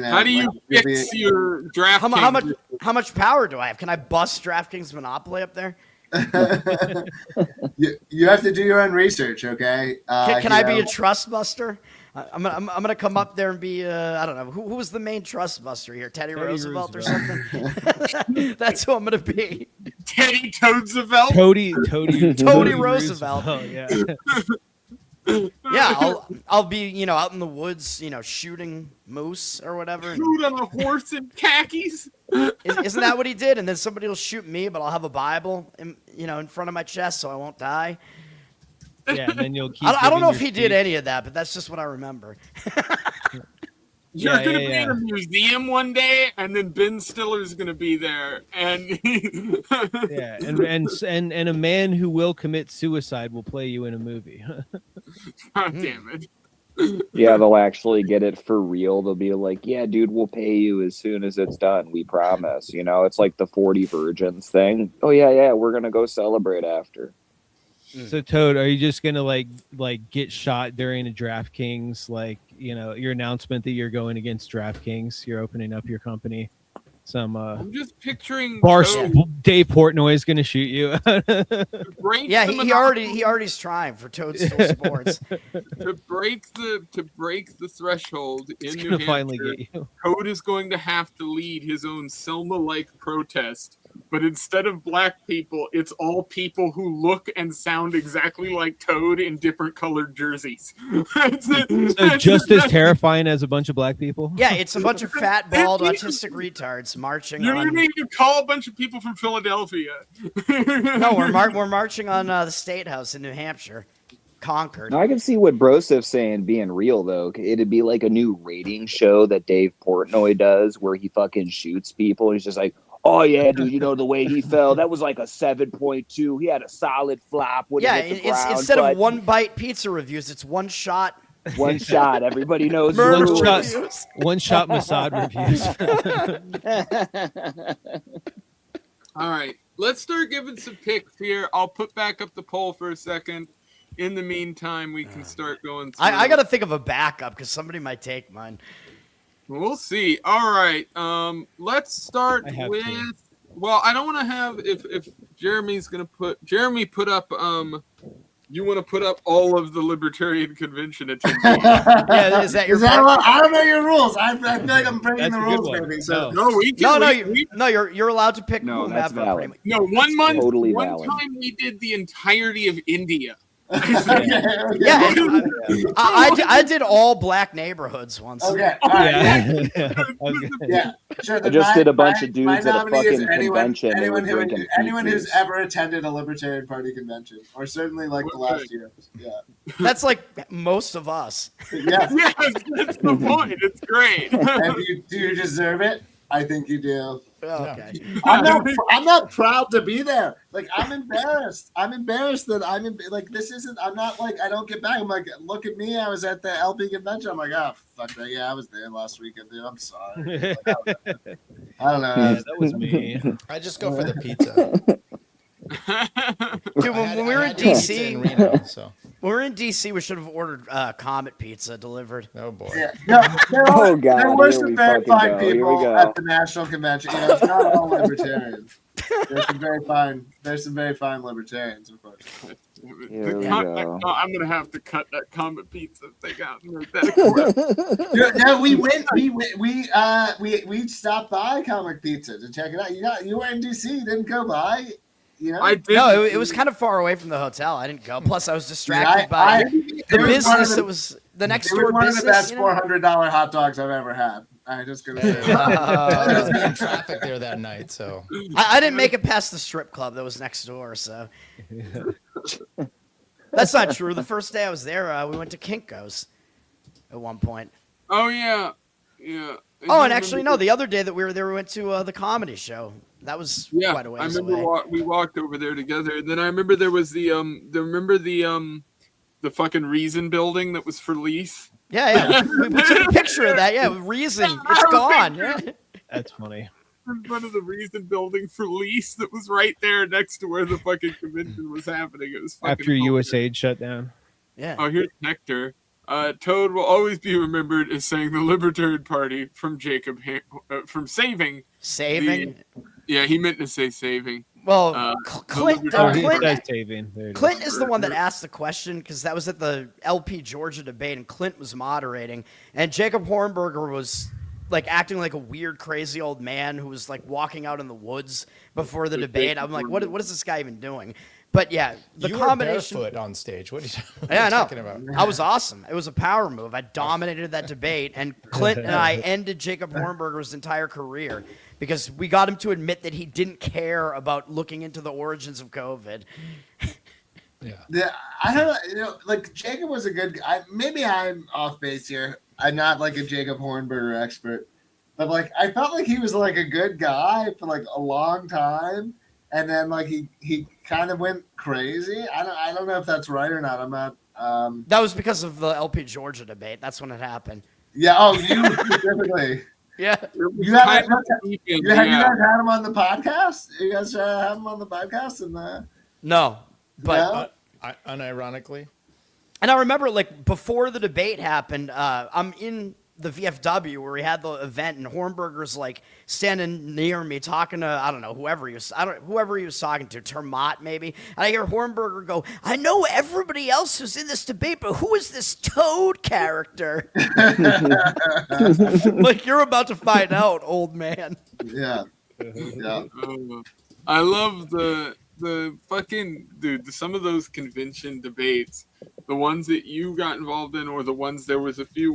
How do you fix your DraftKings? How much power do I have? Can I bust DraftKings Monopoly up there? you have to do your own research, okay? Can I be a trust buster? I'm gonna come up there and be I don't know who was the main trust buster here, Teddy Roosevelt or something. That's who I'm gonna be. Teddy Toadsevelt. Toady Roosevelt. Oh yeah. Yeah, I'll be out in the woods, shooting moose or whatever. Shoot on a horse in khakis. Isn't that what he did? And then somebody will shoot me, but I'll have a Bible, in front of my chest, so I won't die. Yeah, and then you'll keep. I don't know if your he did any of that, but that's just what I remember. You're gonna be in a museum one day, and then Ben Stiller's gonna be there, and yeah, and a man who will commit suicide will play you in a movie. God damn it. Yeah, they'll actually get it for real. They'll be like, yeah, dude, we'll pay you as soon as it's done. We promise. It's like the 40 Virgins thing. Oh, yeah, we're going to go celebrate after. So, Toad, are you just going to like get shot during a DraftKings, your announcement that you're going against DraftKings? You're opening up your company. I'm just picturing Dave Portnoy is going to shoot you. Yeah, he already's trying for Toadstool Sports. To break the threshold in New Hampshire, finally get you. Toad is going to have to lead his own Selma-like protest. But instead of black people, it's all people who look and sound exactly like Toad in different colored jerseys. So just as terrifying as a bunch of black people? Yeah, it's a bunch of fat, bald, autistic retards marching You on... need to call a bunch of people from Philadelphia. No, we're marching on the State House in New Hampshire. Concord. Now, I can see what Brosif's saying being real, though. It'd be like a new rating show that Dave Portnoy does where he fucking shoots people. He's just like, oh, yeah, dude, the way he fell, that was like a 7.2. He had a solid flop. Instead of one bite pizza reviews, it's one shot. One shot. Everybody knows. One shot Mossad reviews. All right, let's start giving some picks here. I'll put back up the poll for a second. In the meantime, we can start going through. I got to think of a backup because somebody might take mine. We'll see. All right. Let's start with. Well, I don't want to have if Jeremy's gonna put up. You want to put up all of the Libertarian Convention attendees? Yeah, is that your? I don't know your rules. I feel like I'm breaking the rules, maybe. So you're allowed to pick. No, that's valid. No, 1 month. Totally one valid. time we did the entirety of India. Yeah, I did all black neighborhoods once. Okay, all right. Yeah. Sure. I just did a bunch of dudes at a fucking convention. Anyone who's ever attended a Libertarian Party convention, or certainly like the last year. Yeah, that's like most of us. Yes, that's the point. It's great. And do you deserve it? I think you do. Okay. I'm not proud to be there. Like, I'm embarrassed. This isn't. I'm not like I don't get back. I'm like, look at me. I was at the LP convention. I'm like, oh fuck that. Yeah, I was there last weekend, dude. I'm sorry. I don't know. Yeah, that was me. I just go for the pizza. Dude, when we were in DC, When we were in DC, we should have ordered Comet Pizza delivered. Oh boy. Yeah. No, there were some very fine Here we people go. at the national convention. It's not all libertarians. There's some very fine libertarians, of course. Here we go. I'm gonna have to cut that Comet Pizza thing out. Yeah, we stopped by Comic Pizza to check it out. You were in DC, you didn't go by. I did. No, it was kind of far away from the hotel. I didn't go. Plus, I was distracted by the business that was the next door business. One of the best $400 hot dogs I've ever had. I'm just gonna say. I was in traffic there that night, so I didn't make it past the strip club that was next door. So that's not true. The first day I was there, we went to Kinko's at one point. Oh yeah. Oh, and actually, no. The other day that we were there, we went to the comedy show. That was quite a ways I remember away. we walked over there together. And then I remember there was the fucking Reason building that was for lease. Yeah. We took a picture of that. Yeah, Reason. It's gone. Yeah. That's funny. In front of the Reason building for lease that was right there next to where the fucking convention was happening. It was fucking after USAID shut down. Yeah. Oh, here's Nectar. Toad will always be remembered as saying the Libertarian Party from from saving. Saving. Yeah, he meant to say saving. Well, The Clint, Oh, Libertarian he Party. says saving. There it is. Clinton is the one that asked the question because that was at the LP Georgia debate, and Clint was moderating, and Jacob Hornberger was like acting like a weird, crazy old man who was like walking out in the woods before the debate. I'm like, what is this guy even doing? But yeah, the you combination. were barefoot on stage. What are you, Yeah, I know. talking about? I was awesome. It was a power move. I dominated that debate, and Clint and I ended Jacob Hornberger's entire career because we got him to admit that he didn't care about looking into the origins of COVID. Yeah, I don't know. You know, like Jacob was a good guy. Maybe I'm off base here. I'm not like a Jacob Hornberger expert, but like I felt like he was like a good guy for like a long time, and then like he kind of went crazy. I don't know if that's right or not. I'm not. That was because of the LP Georgia debate. That's when it happened. Yeah. Oh, you specifically. Yeah. You have Yeah. you guys had him on the podcast? You guys have him on the podcast No, but Unironically. and I remember like before the debate happened, I'm in the VFW where we had the event, and Hornberger's like standing near me talking to I don't know whoever he was talking to, Termott maybe, and I hear Hornberger go, "I know everybody else who's in this debate, but who is this Toad character?" Like you're about to find out, old man. Yeah. Yeah. I love the fucking dude. Some of those convention debates, the ones that you got involved in, or the ones there was a few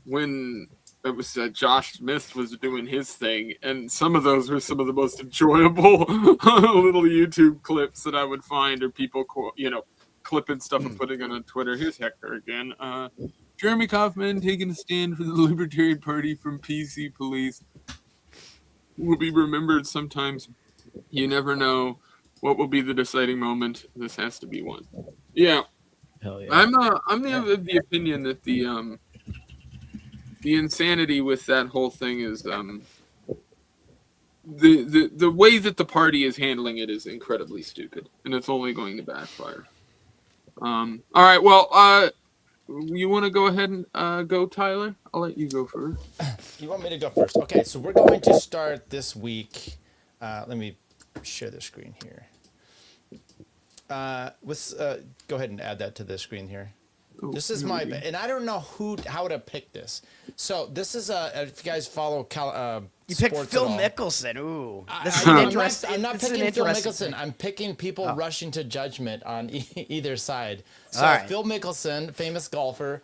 when it was Josh Smith was doing his thing, and some of those were some of the most enjoyable little YouTube clips that I would find, or people clipping stuff and putting it on Twitter. Here's Hector again. Jeremy Kauffman taking a stand for the Libertarian Party from PC Police will be remembered sometimes. You never know what will be the deciding moment. This has to be one. Yeah. Hell yeah. I'm of the opinion that the insanity with that whole thing is the way that the party is handling it is incredibly stupid, and it's only going to backfire. All right, well, you want to go ahead and go, Tyler? I'll let you go first. You want me to go first? Okay, so we're going to start this week. Let me share the screen here. Go ahead and add that to the screen here. This is my, and I don't know how to pick this. So this is if you guys follow You picked sports Phil at all. Mickelson. Ooh, this is I'm interesting. not This is an picking Phil interesting Mickelson. I'm picking people rushing to judgment on either side. So All right. Phil Mickelson, famous golfer,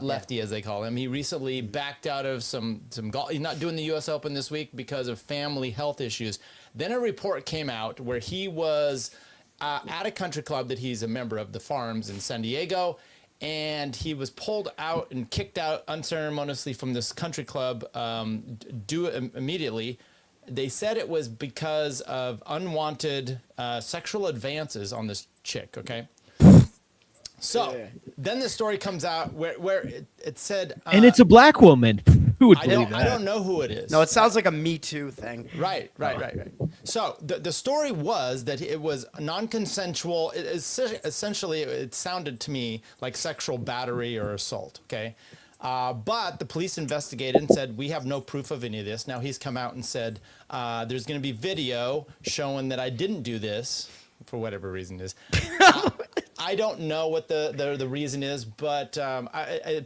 lefty as they call him, he recently backed out of some golf. He's not doing the U.S. Open this week because of family health issues. Then a report came out where he was at a country club that he's a member of, the Farms in San Diego, and he was pulled out and kicked out unceremoniously from this country club immediately. They said it was because of unwanted sexual advances on this chick, okay? So then the story comes out where it said... and it's a black woman. Who would believe that? I don't know who it is. No, it sounds like a Me Too thing. Right. So the story was that it was non-consensual. Essentially, it sounded to me like sexual battery or assault, okay? But the police investigated and said, we have no proof of any of this. Now he's come out and said, there's going to be video showing that I didn't do this, for whatever reason it is. I don't know what the reason is, but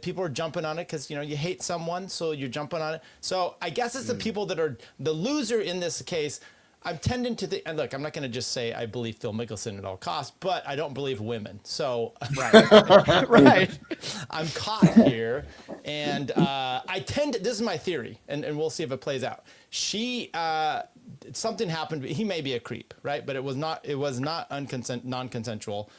people are jumping on it because, you hate someone, so you're jumping on it. So I guess it's the people that are the loser in this case. I'm tending to think, and look, I'm not going to just say I believe Phil Mickelson at all costs, but I don't believe women. So Right. I'm caught here, and this is my theory, and we'll see if it plays out. Something happened. He may be a creep, right? But it was not non-consensual.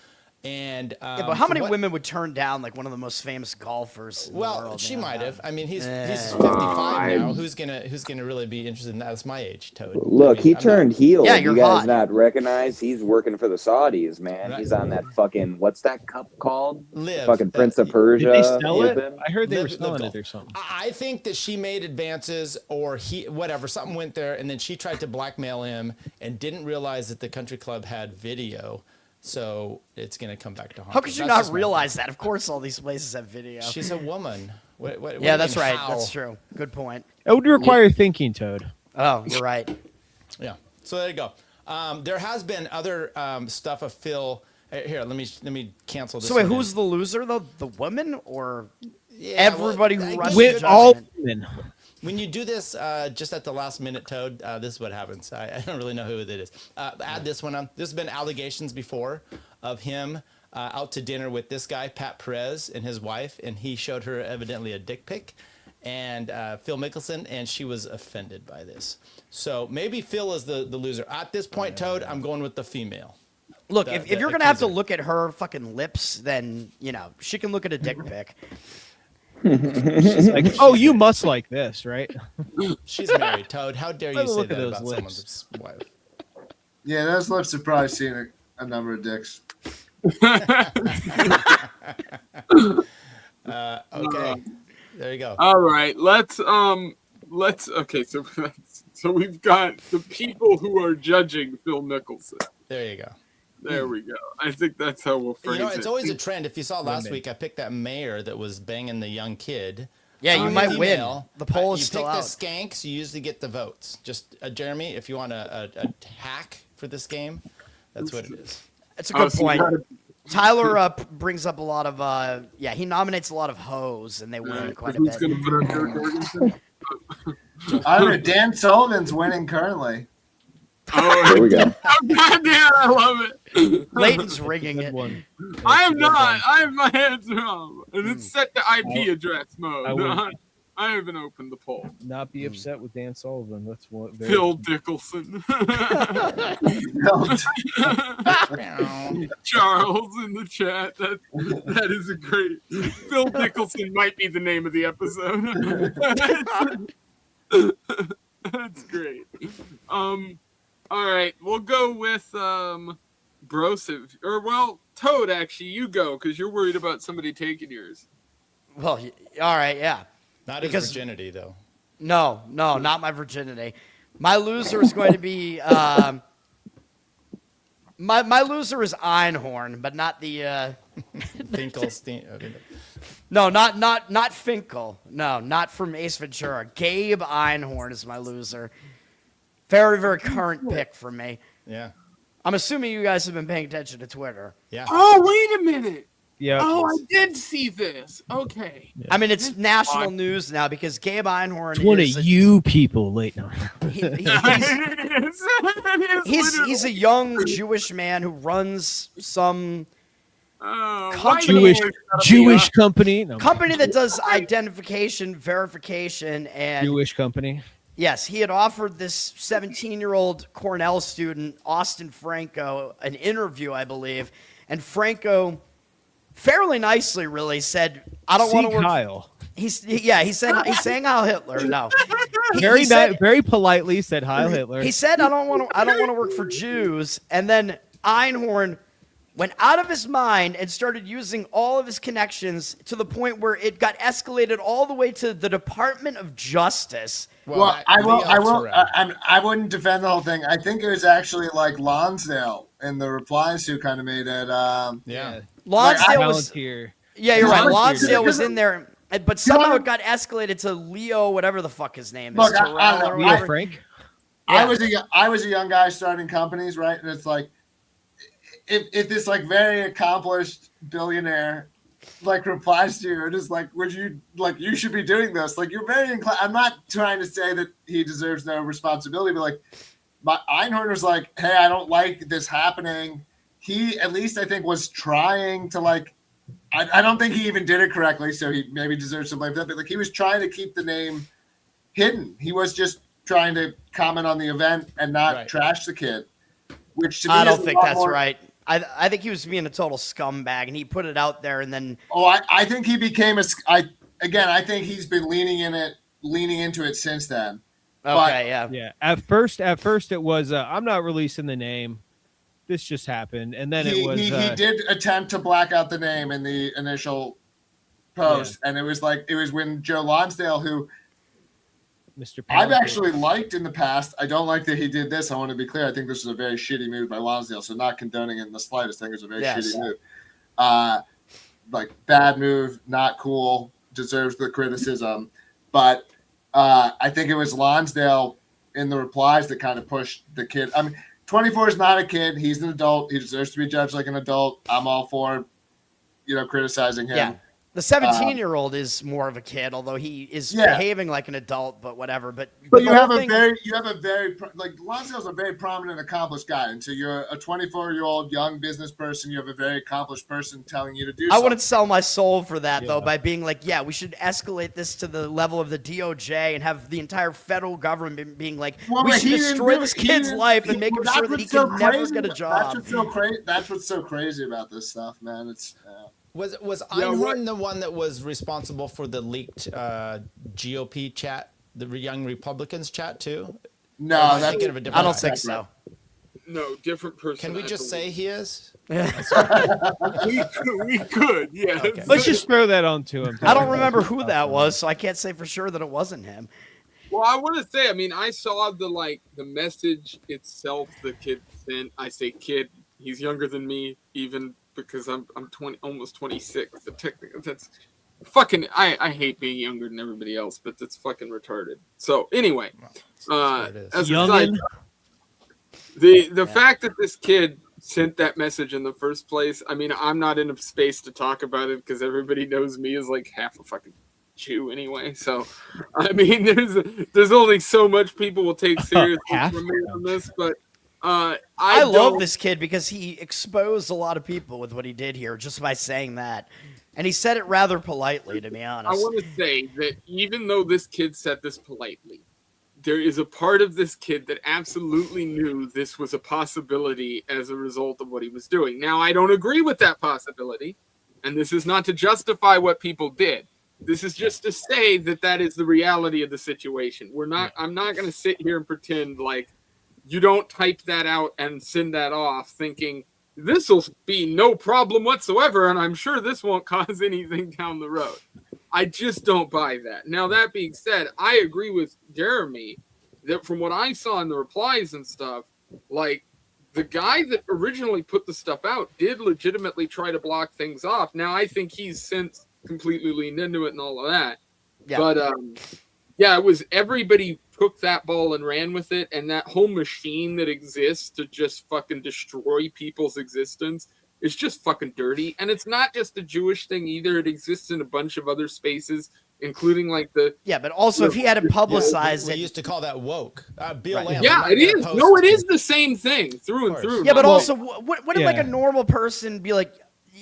And But how many women would turn down like one of the most famous golfers in the world? She might have. I mean, he's 55 now. Who's gonna really be interested in that? That's my age, Toad. Look, he turned heel. Yeah, you you're guys hot. not recognize he's working for the Saudis, man. Right. He's on that fucking what's that cup called? Live. Fucking Prince of Persia. Did they sell it? Open. I heard they were Live selling golf. it or something. I think that she made advances, or something went there, and then she tried to blackmail him and didn't realize that the country club had video. So it's gonna come back to haunt. How her. could you That's not just my realize that? Of course, all these places have video. opinion. She's a woman. What do Yeah, you that's mean, right. how? That's true. Good point. It would require thinking, Toad. Oh, you're right. Yeah. So there you go. There has been other stuff of Phil. Here, let me cancel this. So wait, one in. who's the loser though? The woman or Yeah, everybody well, who I rushes guess With to all judgment? women. when you do this just at the last minute, Toad, this is what happens. I don't really know who it is. Add this one on. There's been allegations before of him out to dinner with this guy, Pat Perez, and his wife, and he showed her evidently a dick pic, and Phil Mickelson, and she was offended by this. So maybe Phil is the loser. At this point, Toad, I'm going with the female. Look, The- if the you're gonna have to accuser. look at her fucking lips, then she can look at a dick pic. She's like, oh, you must like this, right? She's married, Toad. How dare you say Look at that those about lips. someone's wife? Yeah, those lips have probably seen a number of dicks. Okay, there you go. All right, let's okay. So we've got the people who are judging Phil Mickelson. There you go. There we go. I think that's how we'll phrase You know, it. it's always a trend. If you saw last Women. week, I picked that mayor that was banging the young kid. Yeah, you might win. Female. The poll is you still pick out. the skanks, you usually get the votes. Just Jeremy, if you want a hack for this game, that's what it is. That's a good so you point. gotta- Tyler brings up a lot of he nominates a lot of hoes, and they win Right, quite a who's bit. gonna put up Dirk Jorgensen? I don't know. Dan Sullivan's winning currently. Oh, There we go. God damn, I love it. Leighton's rigging Good it. one. I am Good not. one. I have my hands up, and it's set to IP address mode. I would- I haven't opened the poll. Not be upset with Dan Sullivan. That's what. Phil Dickelson. Charles in the chat. That is a great. Phil Dickelson might be the name of the episode. That's great. All right, we'll go with Brosive, or well, Toad. Actually, you go because you're worried about somebody taking yours. Well, all right, yeah. Not his Because- virginity, though. No, not my virginity. My loser is going to be my loser is Einhorn, but not the Finkelstein. no, not Finkel. No, not from Ace Ventura. Gabe Einhorn is my loser. Very, very current pick for me. Yeah. I'm assuming you guys have been paying attention to Twitter. Yeah. Oh, wait a minute. Yeah. Oh, I did see this. Okay. I mean, it's national news now because Gabe Einhorn It's one of is you people late now. he's a young Jewish man who runs some Company. Jewish company. No, company that does identification verification, and Jewish company. yes, he had offered this 17-year-old Cornell student, Austin Franco, an interview, I believe. And Franco fairly nicely really said, I don't want to work. Kyle. He sang Heil Hitler. No. Very he said, very politely said Heil Hitler. he said, I don't want to work for Jews. And then Einhorn went out of his mind and started using all of his connections to the point where it got escalated all the way to the Department of Justice. Well, I wouldn't defend the whole thing. I think it was actually like Lonsdale in the replies who kind of made it. Yeah. Lonsdale was, Volunteer. yeah, you're right. Volunteer. Lonsdale was in there, but somehow it got escalated to Leo, whatever the fuck his name is. Look, I Terrell don't know. or Leo whatever. Frank. I was a young guy starting companies, right? And it's like, if this like very accomplished billionaire like replies to you and is like, would you like you should be doing this? Like you're very inclined. I'm not trying to say that he deserves no responsibility, but like, Einhorn was like, hey, I don't like this happening. He at least I think was trying to like. I don't think he even did it correctly, so he maybe deserves some blame for that. But like he was trying to keep the name hidden. He was just trying to comment on the event and not trash the kid. Which to me I is don't a think lot that's more- right. I think he was being a total scumbag, and he put it out there, and then Oh, I think he became I think he's been leaning into it since then. okay, yeah. Yeah. At first it was I'm not releasing the name. This just happened, and then He it was he did attempt to black out the name in the initial post, and it was when Joe Lonsdale, who Mr. I've Pound Cake. actually liked in the past. I don't like that he did this. I want to be clear. I think this is a very shitty move by Lonsdale. So not condoning it in the slightest. I think it's a very Yes. shitty move. Like bad move, not cool, deserves the criticism. But I think it was Lonsdale in the replies that kind of pushed the kid. I mean, 24 is not a kid. He's an adult. He deserves to be judged like an adult. I'm all for, criticizing him. Yeah. The 17-year-old is more of a kid, although he is behaving like an adult, but whatever. But you have a very like Lonsdale's a very prominent, accomplished guy, and so you're a 24-year-old young business person. You have a very accomplished person telling you to do. I wouldn't sell my soul for that though, by being like, yeah, we should escalate this to the level of the DOJ and have the entire federal government being like, we should destroy this kid's life and make him sure that he can never get a job. That's what's so crazy about this stuff, man. It's. Was Einhorn the one that was responsible for the leaked GOP chat, the Young Republicans chat too? No, I don't guy. Think so. No, different person. Can we just say he is? we could, yeah. Okay. Let's just throw that on to him. I don't remember who that was, so I can't say for sure that it wasn't him. Well, I want to say, I mean, I saw the message itself the kid sent. I say kid, he's younger than me, even because I'm 20, almost 26. So technically, that's fucking. I hate being younger than everybody else, but that's fucking retarded. So anyway, as Youngin'. the fact that this kid sent that message in the first place, I mean, I'm not in a space to talk about it because everybody knows me as like half a fucking Jew anyway. So I mean, there's only so much people will take seriously from me on this, but. I love this kid because he exposed a lot of people with what he did here just by saying that. And he said it rather politely, to be honest. I want to say that even though this kid said this politely, there is a part of this kid that absolutely knew this was a possibility as a result of what he was doing. Now, I don't agree with that possibility, and this is not to justify what people did. This is just to say that that is the reality of the situation. I'm not going to sit here and pretend like you don't type that out and send that off thinking this will be no problem whatsoever, and I'm sure this won't cause anything down the road. I just don't buy that. Now, that being said, I agree with Jeremy that from what I saw in the replies and stuff, like the guy that originally put the stuff out did legitimately try to block things off. Now, I think he's since completely leaned into it and all of that. Yeah. But, it was everybody took that ball and ran with it, and that whole machine that exists to just fucking destroy people's existence is just fucking dirty. And it's not just a Jewish thing either. It exists in a bunch of other spaces, including like the... Yeah, but also if he hadn't publicized it... We used to call that woke. Bill Lamb. Yeah, it is. No, it is the same thing through and through. Yeah, but also, wouldn't like a normal person be like...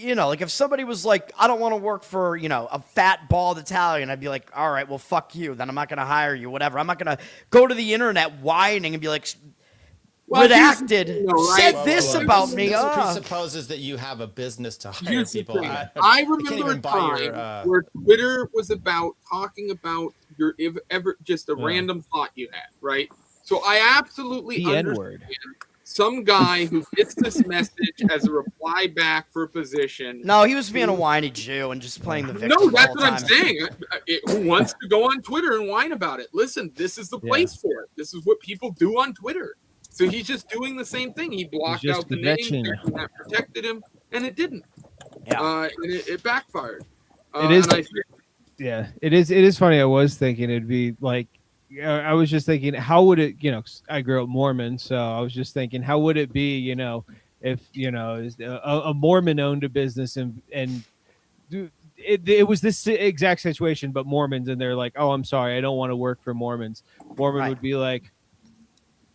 like if somebody was like, I don't want to work for, a fat, bald Italian, I'd be like, all right, well, fuck you. Then I'm not going to hire you, whatever. I'm not going to go to the internet whining and be like, redacted, said this about me. This presupposes that you have a business to hire people. I remember a time where Twitter was about talking about just a random thought you had, right? So I absolutely understand some guy who gets this message as a reply back for a position. No, he was being a whiny Jew and just playing the victim. No, that's what I'm saying. Who wants to go on Twitter and whine about it? Listen, this is the place for it. This is what people do on Twitter. So he's just doing the same thing. He blocked out the name that protected him, and it didn't. Yeah. And it backfired. It is. It is funny. I was thinking it'd be like, I was just thinking, how would it, I grew up Mormon, so I was just thinking, how would it be, if, a Mormon owned a business and it was this exact situation, but Mormons, and they're like, oh, I'm sorry, I don't want to work for Mormons. Mormon would be like,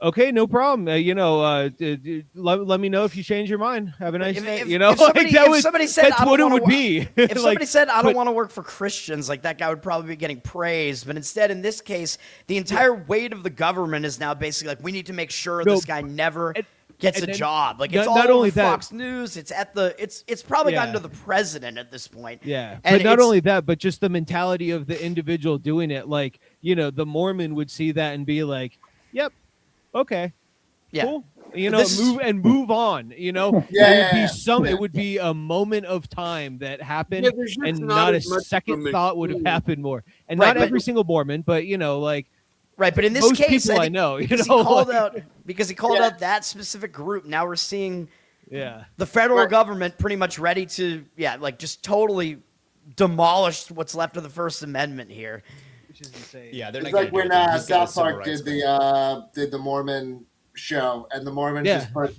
okay, no problem. Let me know if you change your mind. Have a nice day. If somebody said, that's what it would be. If somebody said, I don't want to work for Christians, like that guy would probably be getting praised. But instead, in this case, the entire weight of the government is now basically like, we need to make sure this guy never gets a job. Like it's all over Fox News. It's at it's probably gotten to the president at this point. Yeah, and but not only that, but just the mentality of the individual doing it. Like, the Mormon would see that and be like, yep. Okay. Yeah. Cool. Move on. It would be a moment of time that happened, and not a second thought would have happened more. And not every single Mormon, but Right, but in this most case, people I think know, you because know, he called like- out that specific group. Now we're seeing Yeah. the federal government pretty much ready to, like just totally demolish what's left of the First Amendment here. Which is insane. Yeah, they're It's not like gonna do when anything. He's got a South civil Park rights did the Mormon show, and the Mormons Yeah. just put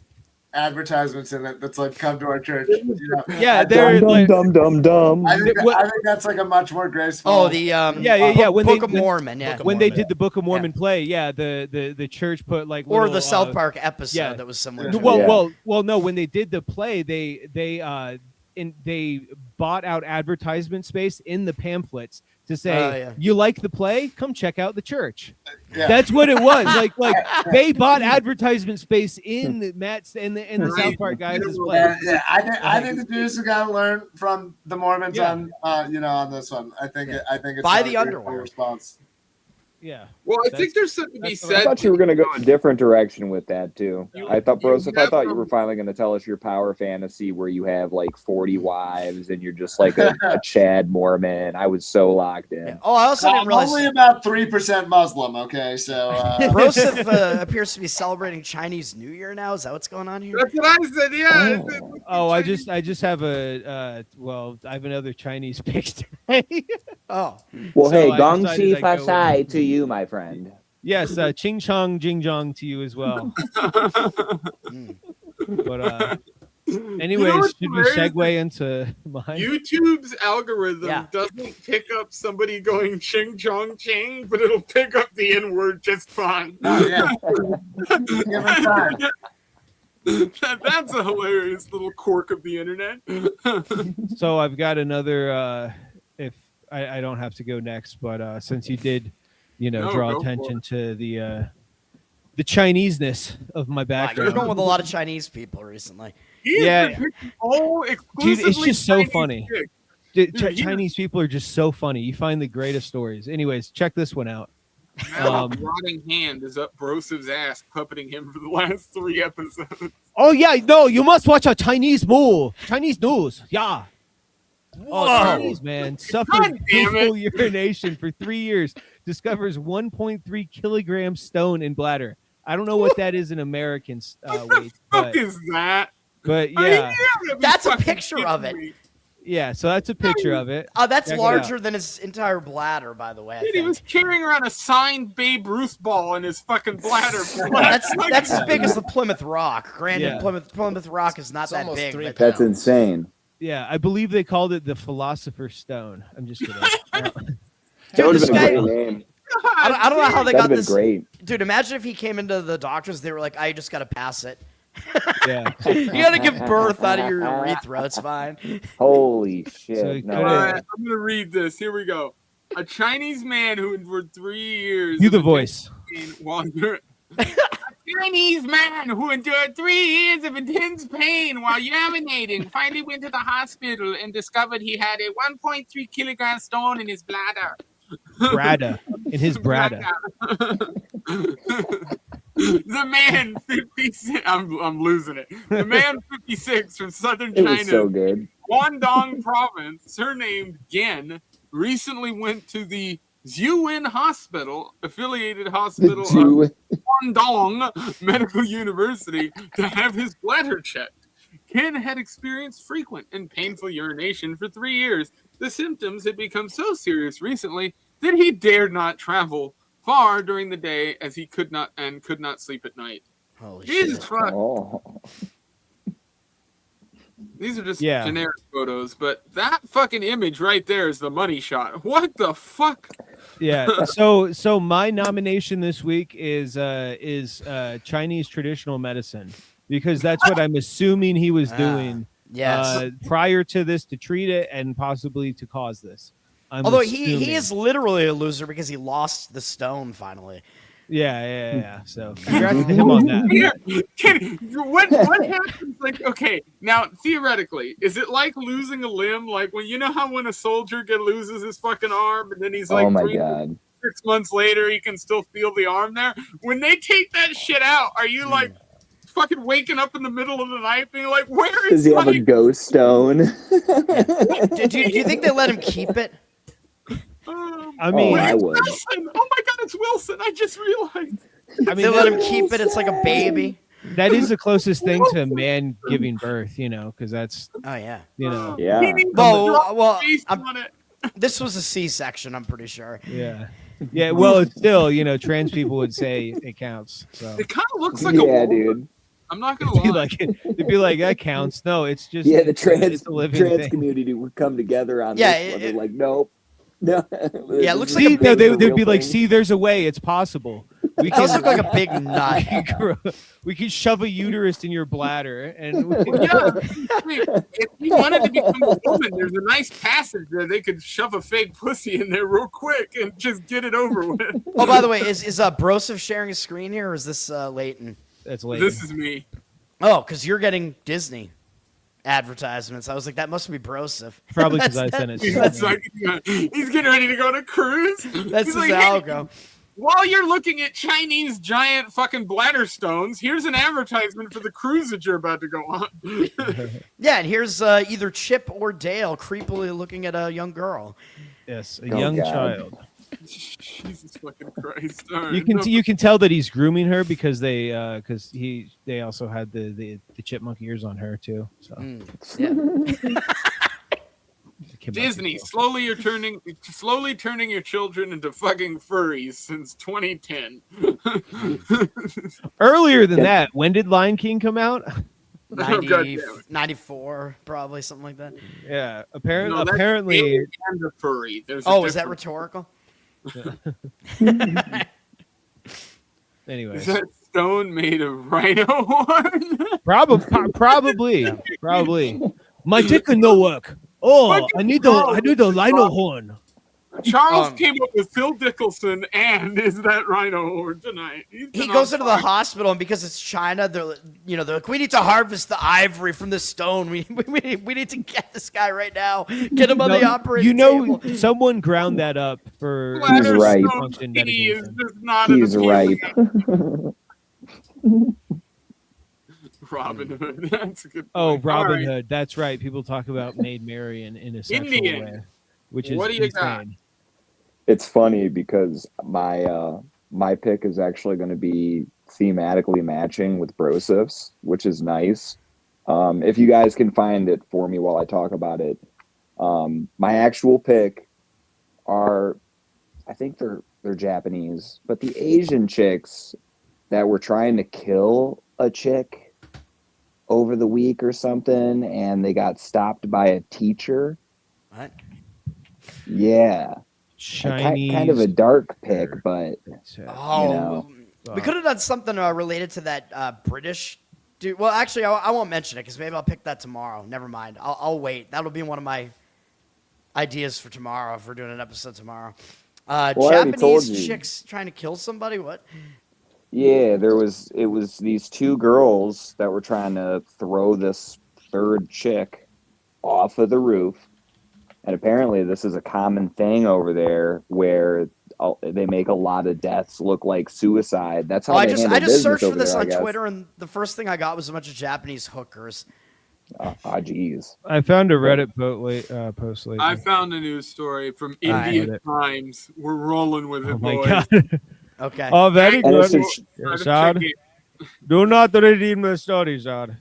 advertisements in it that's like, "Come to our church." You know? Yeah, they're like, dumb. I think that's like a much more graceful. Oh, the yeah. When Book they- of Mormon, yeah. Book of when they Mormon. did the Book of Mormon play, the church put like Or little, the South Park episode yeah. that was similar. Yeah. To it. Well, no. When they did the play, they bought out advertisement space in the pamphlets to say, "You like the play? Come check out the church." Yeah. That's what it was. Like they bought advertisement space in the South Park guys' play. Yeah, I think the Jews have got to learn from the Mormons on this one. I think it's Buy not the a underwear. grateful response. Yeah. Well, I That's- think there's something to be that's what I said. thought you were going to go a different direction with that too. I thought, Bros, you I thought you never- were finally going to tell us your power fantasy where you have like 40 wives and you're just like a Chad Mormon. I was so locked in. Yeah. Oh, I also didn't I'm realize only about 3% Muslim. Okay, so Broseph appears to be celebrating Chinese New Year now. Is that what's going on here? That's what I said. Yeah. Oh. I just have I have another Chinese pick today. Oh, Well, So hey, I Gong decided Xi I'd go Fa Sai to you, my friend. Yes, Ching Chong Jing Jong to you as well. But anyways, what's should we hilarious? segue into mine? YouTube's algorithm Yeah. doesn't pick up somebody going ching chong ching, but it'll pick up the N word just fine. oh, yeah. Give it time. That's a hilarious little quirk of the internet. So I've got another. If I don't have to go next, but since you did, No, draw go for attention to the Chineseness of my wow, background. you're going with a lot of Chinese people recently. Yeah. Oh, Dude, it's just so Chinese funny. chicks. Dude, Dude, he- Chinese people are just so funny. You find the greatest stories. Anyways, check this one out. Now a rotting hand is up Brosev's ass, puppeting him for the last 3 episodes. Oh yeah, no, you must watch a Chinese news. Yeah. Oh, Chinese man suffered God damn peaceful urination for 3 years. Discovers 1.3 kilogram stone in bladder. I don't know what that is in American weight, Fuck but is that? yeah, I mean, you gotta be That's a fucking picture kidding of it. me. yeah. So that's a picture of it. Oh, that's Check it larger than his entire bladder, by the way. I Dude, he think. was carrying around a signed Babe Ruth ball in his fucking bladder. That's as big as the Plymouth Rock. Granted, Yeah. Plymouth Rock is not It's that almost big. 3 But That's pounds. insane. Yeah, I believe they called it the Philosopher's Stone. I'm just kidding. That would Dude, have this been a guy, great name. I don't know how they That'd got have been this. great. Dude, imagine if he came into the doctors, they were like, "I just got to pass it. Yeah. You got to give birth out of your urethra. It's fine." Holy shit. So he no could've- way. Alright, I'm gonna read this. Here we go. A Chinese man who endured 3 years. You of the voice. intense pain while a Chinese man who endured 3 years of intense pain while urinating finally went to the hospital and discovered he had a 1.3 kilogram stone in his bladder. Brada. In his Brada. The man 56. I'm losing it. The man 56 from southern It China. was so good. Guangdong province, surnamed Gen, recently went to the Zhuyin Hospital, affiliated hospital Two- of Guangdong Medical University, to have his bladder checked. Ken had experienced frequent and painful urination for 3 years. The symptoms had become so serious recently that he dared not travel far during the day, as he could not sleep at night. Holy Jesus shit! Christ. Oh. These are just Yeah. generic photos, but that fucking image right there is the money shot. What the fuck? Yeah. So my nomination this week is Chinese traditional medicine, because that's what I'm assuming he was doing Yes. prior to this to treat it and possibly to cause this. I'm Although assuming. he is literally a loser because he lost the stone finally. Yeah. So congrats to him on that. Yeah, what happens? Like, okay, now theoretically, is it like losing a limb? Like when when a soldier loses his fucking arm, and then he's like Oh my 6 god. months later, he can still feel the arm there. When they take that shit out, are you like fucking waking up in the middle of the night, being like, "Where Does is he have a my?" ghost stone? Do you think they let him keep it? Oh, I mean, I would. Wilson! Oh my God, it's Wilson! I just realized. I They mean, let him keep it. It's like a baby. that is the closest thing to a man giving birth, because that's, Oh yeah. Yeah. He needs to Well, drop well, face I'm- on it. This was a C-section. I'm pretty sure. yeah. Yeah, well, it's still, trans people would say it counts. So It kind of looks like a Yeah, woman. dude. I'm not gonna it'd be lie. it'd be like that counts. No, it's just Yeah, the it's trans a living trans thing. community would come together on Yeah, this one. They're like, nope. No. Yeah, it looks See, like a no, big they'd be like, see, there's a way. It's possible. We It does can, look like a big nut. we can shove a uterus in your bladder, and Yeah, if he wanted to become a woman, there's a nice passage there. They could shove a fake pussy in there real quick and just get it over with. Oh, by the way, is Broseph sharing a screen here, or is this Leighton? that's late. This is me. Oh, because you're getting Disney advertisements. I was like, that must be Broseph. Probably because I That's- sent it. He's, To like, he's getting ready to go on a cruise. That's He's his like, "Hey, algo. while you're looking at Chinese giant fucking bladder stones, here's an advertisement for the cruise that you're about to go on. Yeah, and here's either Chip or Dale creepily looking at a young girl. Yes, a Oh, young God. child. Jesus fucking Christ! All right, You can no. you can tell that he's grooming her because they also had the chipmunk ears on her too. So Yeah. Disney slowly turning your children into fucking furries since 2010. Earlier than that, when did Lion King come out? 90, God damn it. 94, probably something like that. Yeah, No, that's apparently. alien and a furry. There's a Oh, is that difference. rhetorical? Anyways, Is that stone made of rhino horn? probably. My dick can no work. Oh, I need the lino horn. Charles came up with Phil Dickelson and is that rhino horn tonight. He goes into the hospital, and because it's China, they're like, we need to harvest the ivory from the stone. We need to get this guy right now. Get him on the operating table. Someone ground that up for He's right. function He is medication. just not He's an right. Robin Hood. That's a good Oh, point. Robin All right. Hood. That's right. People talk about Maid Marian in a sexual Indian. way, which is What do you got? insane. It's funny because my pick is actually going to be thematically matching with Brosif's, which is nice. If you guys can find it for me while I talk about it, my actual pick are, I think they're Japanese, but the Asian chicks that were trying to kill a chick over the week or something, and they got stopped by a teacher. What? Yeah. Chinese. Kind of a dark pick, but Oh, know. we could have done something related to that British dude. Well, actually, I won't mention it because maybe I'll pick that tomorrow. Never mind. I'll wait. That'll be one of my ideas for tomorrow if we're doing an episode tomorrow. I already told Japanese you. chicks trying to kill somebody? What? yeah, it was these two girls that were trying to throw this third chick off of the roof. And apparently this is a common thing over there where they make a lot of deaths look like suicide. That's how I they just handle business searched for over this there, I on guess. Twitter, and the first thing I got was a bunch of Japanese hookers. Jeez. I found a Reddit post lately. I found a news story from right. Indian Times. We're rolling with it, Oh my boys. god! Okay. Oh, very And it's good. just- Try to Zad, check it. do not redeem the story, Zad.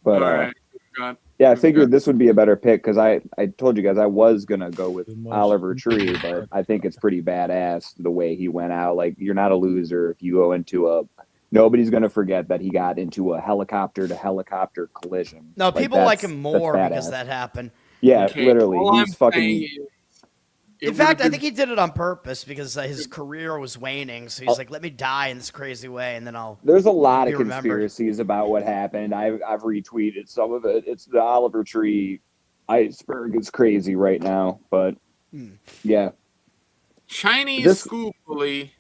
But All right. God. yeah, I figured this would be a better pick because I told you guys I was gonna go with The most- Oliver Tree, but I think it's pretty badass the way he went out. Like, you're not a loser if you go into nobody's gonna forget that he got into a helicopter to helicopter collision. No, people like that's- him that's more because badass. that happened. Yeah, Okay, literally, all he's I'm fucking. saying is, it In fact, would've I think he did it on purpose because his career was waning. So he's like, let me die in this crazy way, and then I'll. There's a lot Be of remembered. conspiracies about what happened. I've retweeted some of it. It's the Oliver Tree iceberg is crazy right now, but yeah, Chinese This- school bully.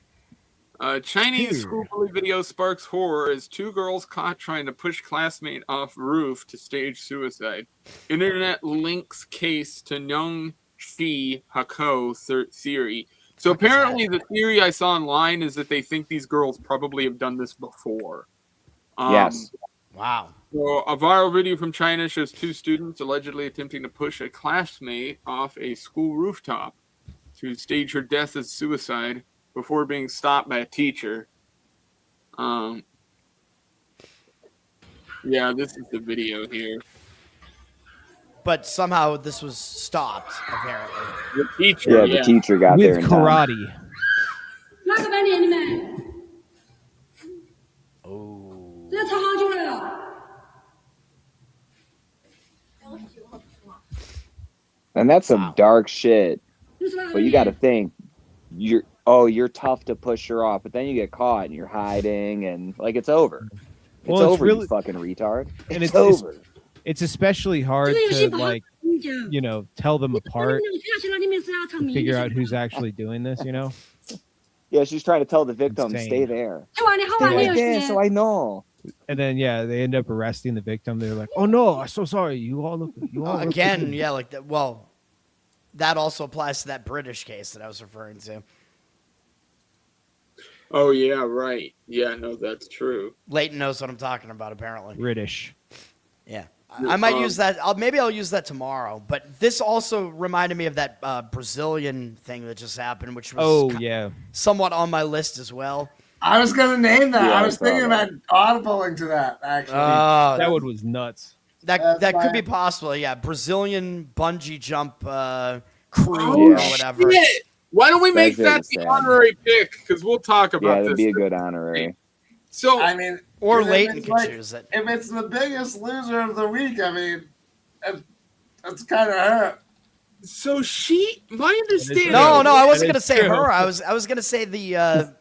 Chinese school bully video sparks horror as two girls caught trying to push classmate off roof to stage suicide. Internet links case to Nyong Shi Hako theory. So apparently the theory I saw online is that they think these girls probably have done this before. yes. Wow. So, a viral video from China shows 2 students allegedly attempting to push a classmate off a school rooftop to stage her death as suicide before being stopped by a teacher. Yeah, this is the video here. But somehow this was stopped, apparently. The teacher, Yeah, the teacher got there With in time. karate. 那个班年你们， Oh. 这超好久了。 And that's some dark shit. But you got to think, you're tough to push her off, but then you get caught and you're hiding, and like it's over. Well, It's it's over, really- you fucking retard. And It's it's- over. It's especially hard 这个游戏 to 不好 like, 跟你讲， you know, tell them 你 apart, 跳起来里面是要唱名， figure out who's actually doing this, you know? Yeah, she's trying to tell the victim, Insane. stay there. 好玩的好 Stay 玩的 right 游 there 戏 so。I know. And then yeah, they end up arresting the victim. They're like, "Oh no, I'm so sorry. You all look Again, yeah, like that. Well, that also applies to that British case that I was referring to. Oh, yeah, right. Yeah, no, that's true. Leighton knows what I'm talking about, apparently. British." Yeah. I might use that. Maybe I'll use that tomorrow. But this also reminded me of that Brazilian thing that just happened, which was Oh yeah. somewhat on my list as well. I was gonna name that. Yeah, I was I saw thinking that. about audibling to that actually. That one was nuts. That That's could be fine. possible. Yeah, Brazilian bungee jump crew Oh, or whatever. shit! Why don't we make That's that the sad. honorary pick? Because we'll talk Yeah, about that'd this. be a good honorary. So, I mean, Or if Leighton it's could like- choose it. If it's the biggest loser of the week, I mean, it's kind of her. so my understanding. No, I That wasn't gonna is say true. her. I was gonna say the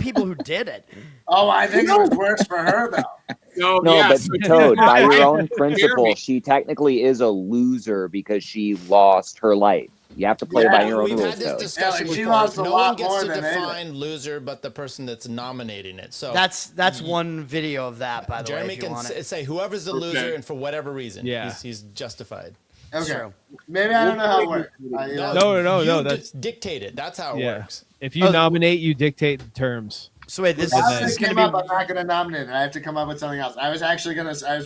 people who did it. Oh, I think it was worse for her though. No, No, but so Toad, by your own Jeremy. principle, she technically is a loser because she lost her life. You have to play by your own We've had rules, this Toad. discussion Yeah, like, she before. lost a No lot one gets more to than Ada. define loser, but the person that's nominating it. So That's one video of that, by the way. Jeremy If you can want it. say whoever's the Okay. loser, and for whatever reason, Yeah. he's justified. Okay, True. maybe I don't know how it works. No, you that's- dictate it. That's how it Yeah. works. If you nominate, you dictate the terms. So wait, this Now then- that is it gonna came up, be I'm not going to nominate it. I have to come up with something else. I was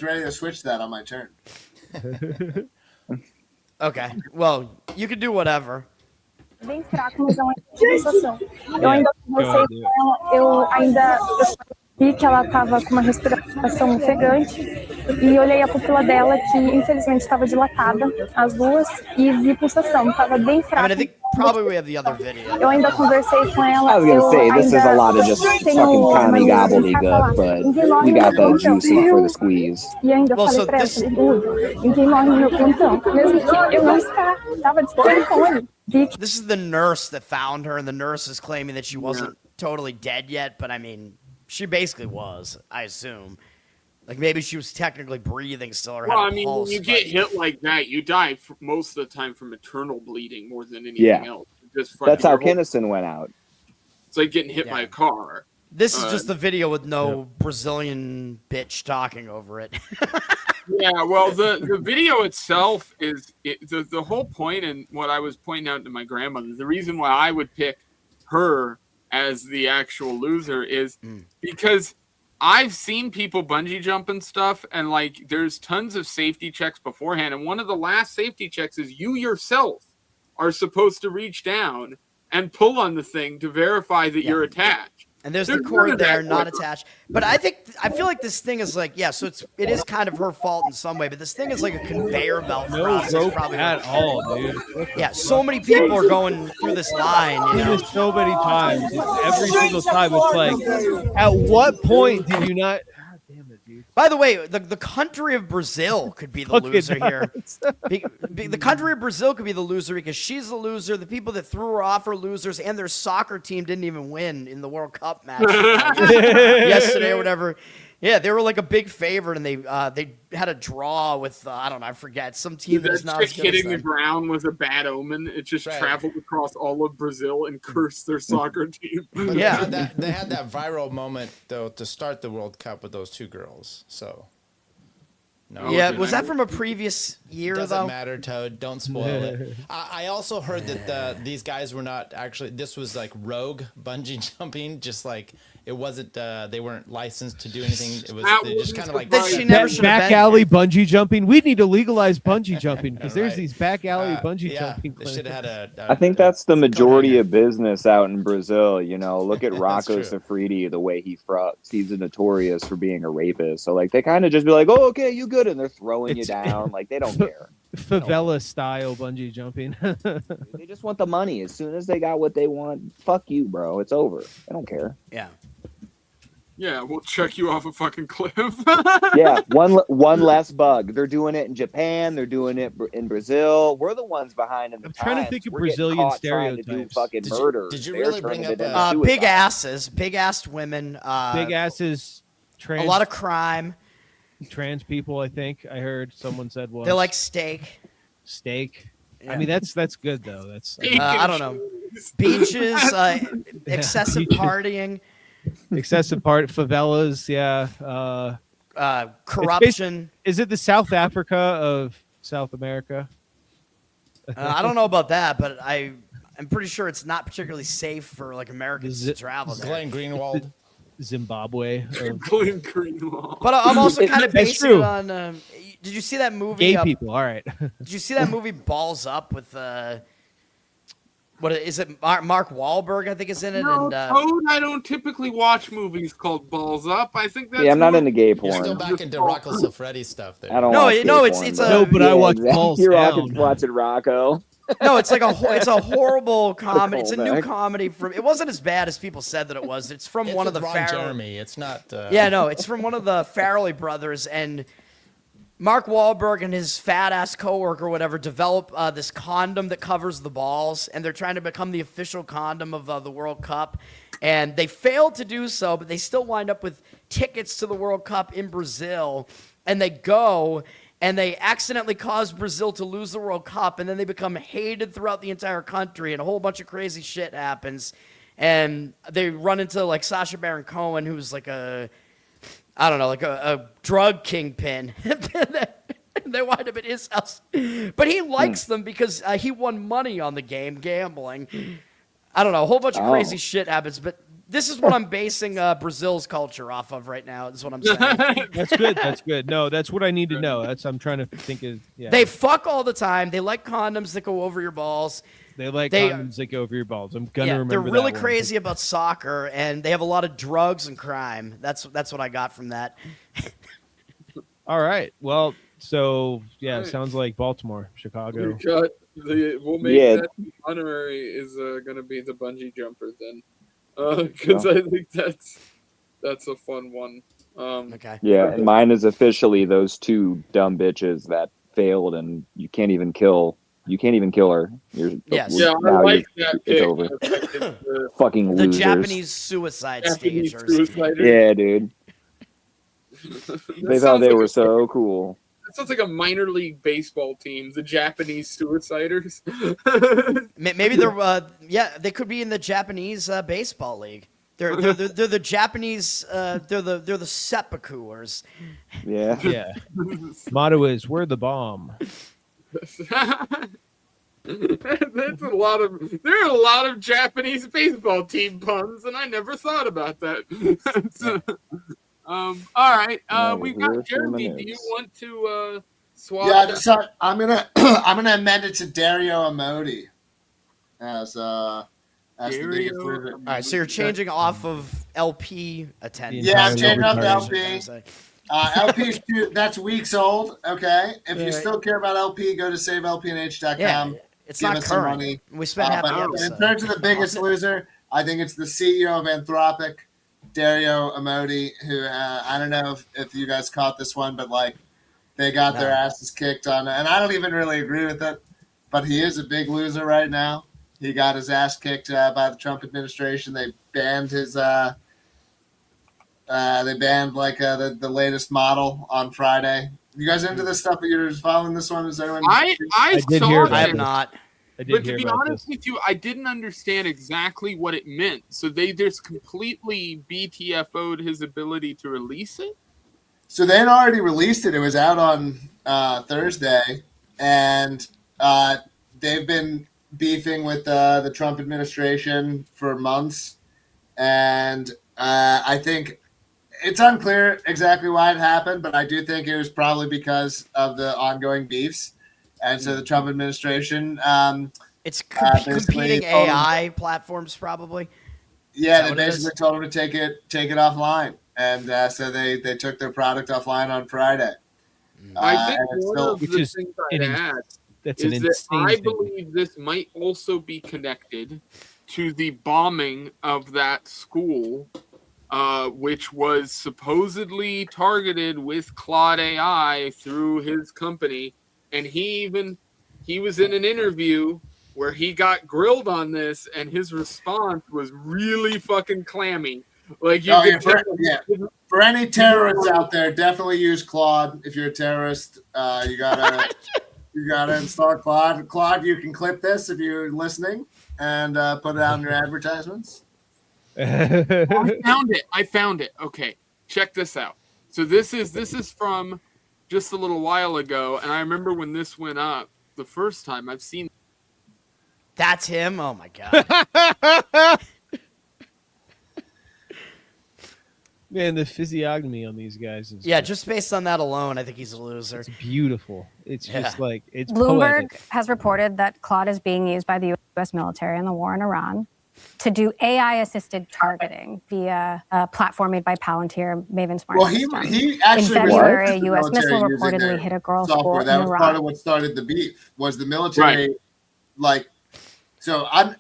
ready to switch that on my turn. okay. Well, you can do whatever. Bem fraco, mas não é sensação. Eu ainda conversei ahead. com ela, eu ainda vi que ela estava com uma respiração ofegante e olhei a pupila dela que infelizmente estava dilatada, as duas, e vi pulsação, estava bem I fraca. mean, I think probably we have the other video. Eu ainda conversei com ela. I was gonna say, this is a lot of just tenho fucking uma commie maneira de gobbledygook, falar. but Ninguém morre we no got meu that juicy plantão. for the squeeze. E ainda Well, falei so pra ela, this- falei, "Duda, ninguém morre no meu plantão. Mesmo que eu não estava de telefone. Vi que This is the nurse that found her, and the nurse is claiming that she wasn't totally dead yet, but I mean, she basically was, I assume. Like maybe she was technically breathing still or Well, had I a mean, pulse. when you but- get hit like that, you die most of the time from internal bleeding more than anything Yeah. else. Just That's how fucking your whole- Kinnison went out. It's like getting hit by Yeah. a car. This is just the video with no Brazilian bitch talking over it. Yeah, well, the video itself is the whole point, and what I was pointing out to my grandmother. The reason why I would pick her as the actual loser is because I've seen people bungee jump and stuff, and like there's tons of safety checks beforehand, and one of the last safety checks is you yourself are supposed to reach down and pull on the thing to verify that you're attached. And there's There's the none cord of that there, not going on. attached. But I feel like this thing is like, yeah, so it is kind of her fault in some way, but this thing is like a conveyor belt No process. rope Probably at all, dude. Yeah, so many people are going through this line. You I've know? seen this so many times. Every single time, it's like, at what point did you not? God damn it, dude. By the way, the country of Brazil could be the Fucking loser here. nuts. The country of Brazil could be the loser because she's the loser. The people that threw her off are losers, and their soccer team didn't even win in the World Cup match yesterday or whatever. Yeah, they were like a big favorite, and they had a draw with I don't know, I forget some team That that's not as chick good as hitting the them. ground was a bad omen. It just Right. traveled across all of Brazil and cursed their soccer team. But Yeah. they had that viral moment though to start the World Cup with those two girls. So no, Yeah, Okay. was that from a previous year doesn't though? matter, Toad. Don't spoil it. I also heard that these guys were not actually. This was like rogue bungee jumping, just like it wasn't they weren't licensed to do anything. It was That they just wouldn't kind of like That she never should have back been alley here. bungee jumping. We need to legalize bungee jumping because there's Right. these back alley bungee yeah, jumping. they should have clinics. had a I think that's the coat majority hanger. of business out in Brazil. You know, look at That's Rocco true. Siffredi, the way he fucks. He's notorious for being a rapist. So like they kind of just be like, "Oh, okay, you good," and they're throwing you It's- down. Like they don't care. Favela style bungee jumping. They just want the money. As soon as they got what they want, fuck you, bro. It's over. They don't care. Yeah. Yeah, we'll check you off a fucking cliff. Yeah, one less bug. They're doing it in Japan. They're doing it in Brazil. We're the ones behind in the I'm trying to times. think of We're getting Brazilian caught trying to do stereotypes. fucking Did you- murder. did you They're really turning bring it up, into Big suicide. asses, big-assed women. Big asses, A lot of crime. trans people. I think I heard someone said once. They like steak. steak. Yeah. I mean, that's good though. That's I don't know. Beaches, excessive beaches. partying, excessive favelas. Yeah. corruption. Is it the South Africa of South America? I don't know about that, but I'm pretty sure it's not particularly safe for like Americans to travel there. Glenn Greenwald. Zimbabwe. Of Glenn Greenwald. But I'm also kind of That's basing true. it on. Did you see that movie? gay people. All right. Did you see that movie Balls Up with what is it? Mark Wahlberg, I think, is in it. No, And Toad, I don't typically watch movies called Balls Up. I think that's Yeah, I'm not more- into gay You're still porn. back into Rocco Siffredi stuff there. I don't No, watch it- gay no, it's- porn, it's but- a- No, but I watch Balls You're Down. watching Rocco. no, it's like it's a horrible comedy. It's a new Callback. comedy from. It wasn't as bad as people said that it was. It's from It's one of with the Ron Farrell. Jeremy. It's not. Yeah, no, it's from one of the Farrelly brothers, and Mark Wahlberg and his fat ass coworker, or whatever, develop this condom that covers the balls, and they're trying to become the official condom of the World Cup, and they failed to do so, but they still wind up with tickets to the World Cup in Brazil, and they go. And they accidentally cause Brazil to lose the World Cup, and then they become hated throughout the entire country, and a whole bunch of crazy shit happens. And they run into like Sacha Baron Cohen, who's like a drug kingpin. They wind up at his house, but he likes them because he won money on the game gambling. I don't know, a whole bunch of crazy shit happens, but. This is what I'm basing Brazil's culture off of right now. Is what I'm saying. That's good. That's good. No, that's what I need to know. I'm trying to think of. Yeah. They fuck all the time. They like condoms that go over your balls. They like they- condoms that go over your balls. I'm gonna remember. They're really that one. crazy about soccer, and they have a lot of drugs and crime. That's what I got from that. All right. Well, so yeah, All right. sounds like Baltimore, Chicago. We'll make Yeah. that the honorary is going to be the bungee jumper then, because I think that's a fun one. Okay. Yeah, and mine is officially those two dumb bitches that failed, and you can't even kill her. Yes. Yeah, I now like you're- that. It's pick. over. I think it's the Fucking The losers. Japanese suicide Japanese stagers. suicider. Yeah, dude. That They thought sounds they like were a- so cool. That sounds like a minor league baseball team, the Japanese suiciders. Maybe they're they could be in the Japanese baseball league. They're the Japanese they're the seppukuers. Yeah. Yeah. Motto is "We're the bomb." That's a lot of. There are a lot of Japanese baseball team puns, and I never thought about that. All right, we've we're got Jeremy. Do you minutes. want to swap? Yeah, I just thought I'm gonna amend it to Dario Amodi as the Dario biggest loser. All right, so you're changing off of LP attendance. Yeah, I'm Entire changing up the overcharge. LP. LP's that's weeks old. Okay, if you Right. still care about LP, go to savelpnh.com. Yeah, it's give not us some current. money. We spent half the But in episode. terms of the biggest loser, I think it's the CEO of Anthropic, Dario Amodi, who I don't know if you guys caught this one, but like they got their No. asses kicked on, and I don't even really agree with it, but he is a big loser right now. He got his ass kicked by the Trump administration. They banned his the latest model on Friday. You guys into this stuff? You're following this one? Is anyone? I did saw hear that. I about have not. I did But to hear be about honest this. with you, I didn't understand exactly what it meant. So they just completely BTFO'd his ability to release it. So they had already released it. It was out on Thursday, and they've been beefing with the Trump administration for months. And I think it's unclear exactly why it happened, but I do think it was probably because of the ongoing beefs. And so the Trump administration, It's basically competing told him- AI platforms, probably. yeah, that they what it basically is? told him to take it offline, and so they took their product offline on Friday. I think and it's one still, of Which the is things an I'd ins- add That's an is that insane I statement. believe this might also be connected to the bombing of that school, which was supposedly targeted with Claude AI through his company. And he was in an interview where he got grilled on this, and his response was really fucking clammy. Like you could tell. For any terrorists out there, definitely use Claude. If you're a terrorist, you gotta install Claude. Claude, you can clip this if you're listening and put it on your advertisements. I found it. Okay, check this out. So this is from just a little while ago, and I remember when this went up the first time. I've seen. That's him. Oh my god. Man, the physiognomy on these guys is Just based on that alone, I think he's a loser. it's beautiful. It's just like it's Bloomberg poetic. has reported that Claude is being used by the U.S. military in the war in Iran to do AI-assisted targeting via a platform made by Palantir, Maven Smart Well, Systems. he actually In February, a resisted the U.S. missile military using reportedly their hit a girls' software. school in That was Iran. part of what started the beef. Was the military like? So I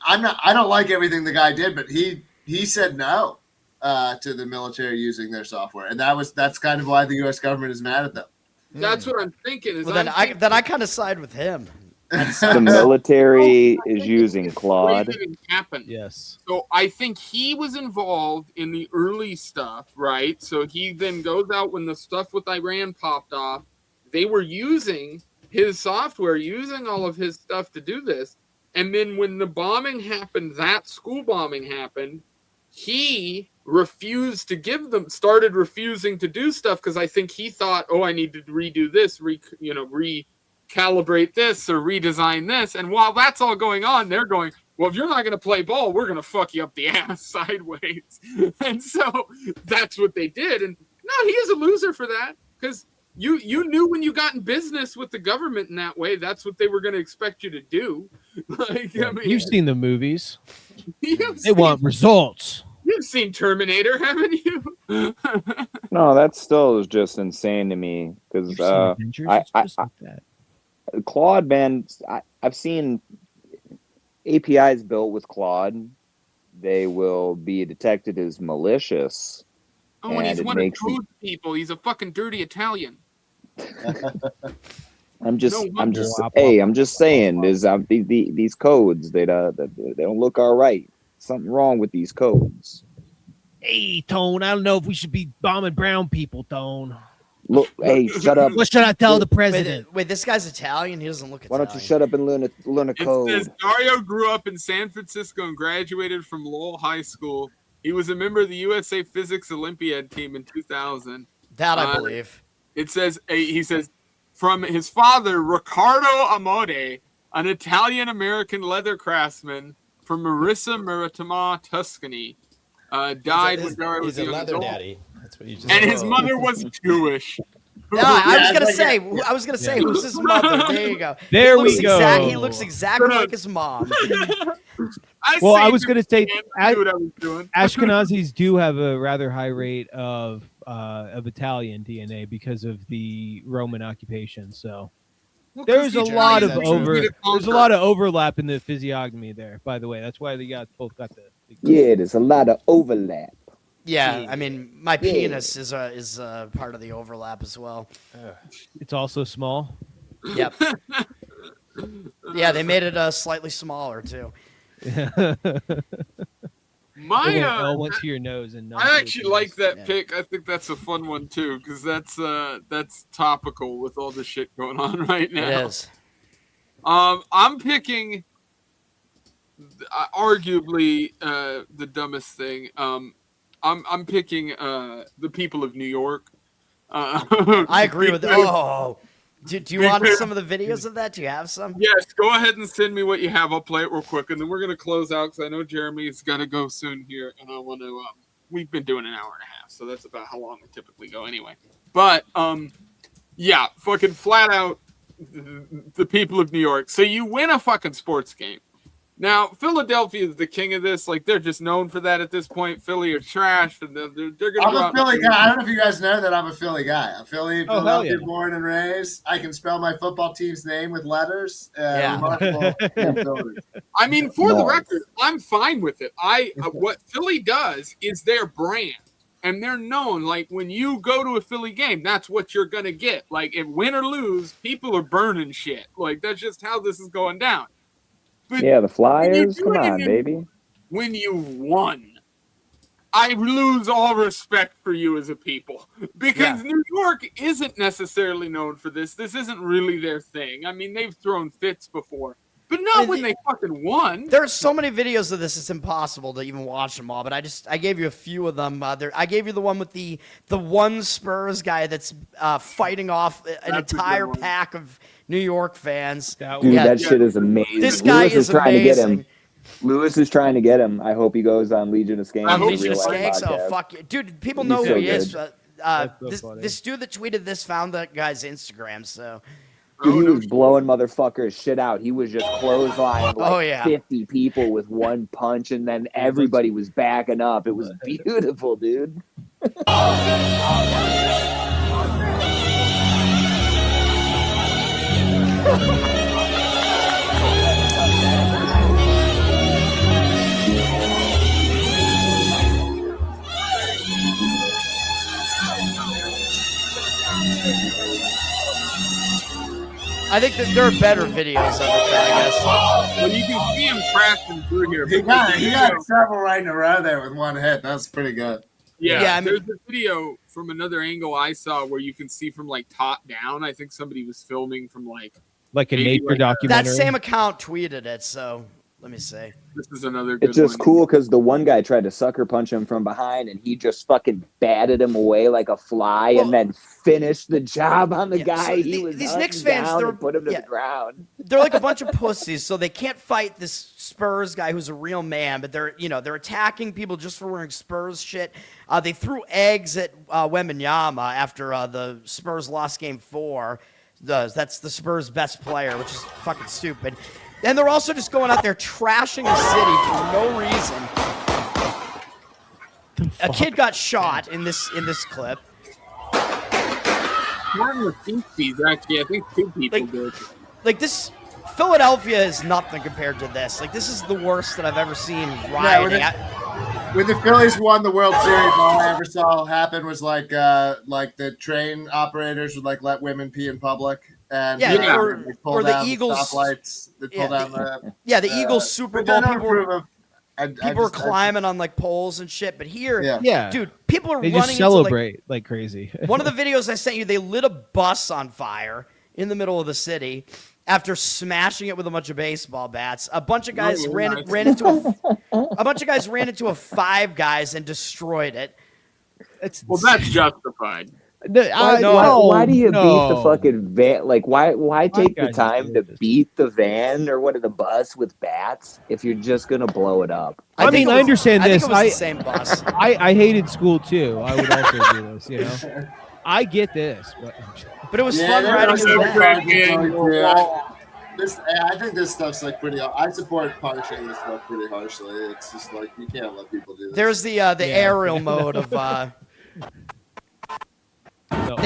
don't like everything the guy did, but he said no to the military using their software, and that's kind of why the U.S. government is mad at them. That's what I'm thinking. Well, then I kind of side with him. The military is using Claude. Happen. Yes. So I think he was involved in the early stuff, right? So he then goes out when the stuff with Iran popped off. They were using his software, using all of his stuff to do this. And then when the bombing happened, that school bombing happened, he refused to give them, started refusing to do stuff because I think he thought, oh, I need to redo this, recalibrate this or redesign this. And while that's all going on, they're going, well, if you're not going to play ball, we're going to fuck you up the ass sideways. And so that's what they did. And no, he is a loser for that because you knew when you got in business with the government in that way, that's what they were going to expect you to do. I mean, You've seen the movies. They want results. You've seen Terminator, haven't you? No, that still is just insane to me because Claude, man, I've seen APIs built with Claude. They will be detected as malicious. Oh, and he's one of those people. He's a fucking dirty Italian. I'm just saying, there's these codes they don't look all right. Something wrong with these codes. Hey, Tone, I don't know if we should be bombing brown people, Tone. Look, hey, shut up. What should I tell the president? Wait, this guy's Italian? He doesn't look Italian. Why don't you shut up and learn a code? It says Dario grew up in San Francisco and graduated from Lowell High School. He was a member of the USA Physics Olympiad team in 2000. That I believe. It says, he says, from his father, Riccardo Amode, an Italian-American leather craftsman from Marissa Marittima, Tuscany, died when Dario was He's a young leather adult. daddy. That's what you just And said. his mother was Jewish. No, I was gonna say, who's his mother? There you go. There we go. He looks exactly like his mom. I was going to say, Ashkenazis do have a rather high rate of Italian DNA because of the Roman occupation. So there's a lot of overlap in the physiognomy there. By the way, that's why they both got the. Yeah, there's a lot of overlap. Yeah, I mean, my penis is part of the overlap as well. It's also small. Yep. Yeah, they made it slightly smaller too. My went to your nose and I actually like that pick. I think that's a fun one too because that's topical with all the shit going on right now. It is. I'm picking arguably the dumbest thing. I'm picking the people of New York. I agree with that. Oh, do you want some of the videos of that? Do you have some? Yes, go ahead and send me what you have. I'll play it real quick, and then we're gonna close out because I know Jeremy's got to go soon here, and I want to we've been doing an hour and a half, so that's about how long we typically go anyway. But yeah, fucking flat out, the people of New York. So you win a fucking sports game. Now, Philadelphia is the king of this. Like, they're just known for that at this point. Philly are trash. And they're going to I'm a Philly guy. I don't know if you guys know that I'm a Philly guy. I'm Philadelphia born and raised. I can spell my football team's name with letters. Remarkable. I mean, for the record, I'm fine with it. What Philly does is their brand. And they're known, like, when you go to a Philly game, that's what you're going to get. Like, if win or lose, people are burning shit. Like, that's just how this is going down. But yeah, the Flyers, come on, baby. When you won, I lose all respect for you as a people. Because New York isn't necessarily known for this. This isn't really their thing. I mean, they've thrown fits before. But not when they fucking won. There's so many videos of this, it's impossible to even watch them all. But I gave you a few of them. I gave you the one with the one Spurs guy that's fighting off an entire pack of New York fans. Dude, that shit is amazing. This guy is trying amazing. to get him. Lewis is trying to get him. I hope he goes on Legion of Skanks. Legion of Skanks. Oh fuck you, dude! People know who he is. This dude that tweeted this found that guy's Instagram. So. Dude, he was blowing motherfuckers shit out. He was just clotheslining like 50 people with one punch, and then everybody was backing up. It was beautiful, dude. I think that there are better videos of it, I guess. Well, you can see him crashing through here. He got several right in a row there with one hit. That's pretty good. Yeah, I mean, there's a video from another angle I saw where you can see from like top down. I think somebody was filming from like a nature documentary. That same account tweeted it, so let me see. This is another good It's just one. cool because the one guy tried to sucker punch him from behind, and he just fucking batted him away like a fly, and then finished the job on the guy. So he was these Knicks fans, they're put him to the ground. They're like a bunch of pussies, so they can't fight this Spurs guy who's a real man. But they're attacking people just for wearing Spurs shit. They threw eggs at Wembanyama after the Spurs lost Game 4. That's the Spurs' best player, which is fucking stupid. And they're also just going out there trashing a city for no reason. A kid got shot in this clip. One with actually, I think 2 people did. Like this, Philadelphia is nothing compared to this. Like this is the worst that I've ever seen rioting. When the Phillies won the World Series, all I ever saw happen was like the train operators would like let women pee in public. And or the Eagles stoplights. The Eagles Super Bowl people were climbing on like poles and shit. But here, dude, people are they running just celebrate into, like crazy. One of the videos I sent you, they lit a bus on fire in the middle of the city after smashing it with a bunch of baseball bats. A bunch of guys ran into a bunch of guys ran into a Five Guys and destroyed it. That's justified. Why do you beat the fucking van? Like, why take the time to beat the van or the bus with bats if you're just gonna blow it up? I understand this. I think it was the same bus. I hated school too. I would also do this. You know, I get this, but it was fun riding in I think this stuff's like pretty. I support punishing this stuff pretty harshly. It's just like you can't let people do this. There's the aerial mode of. No.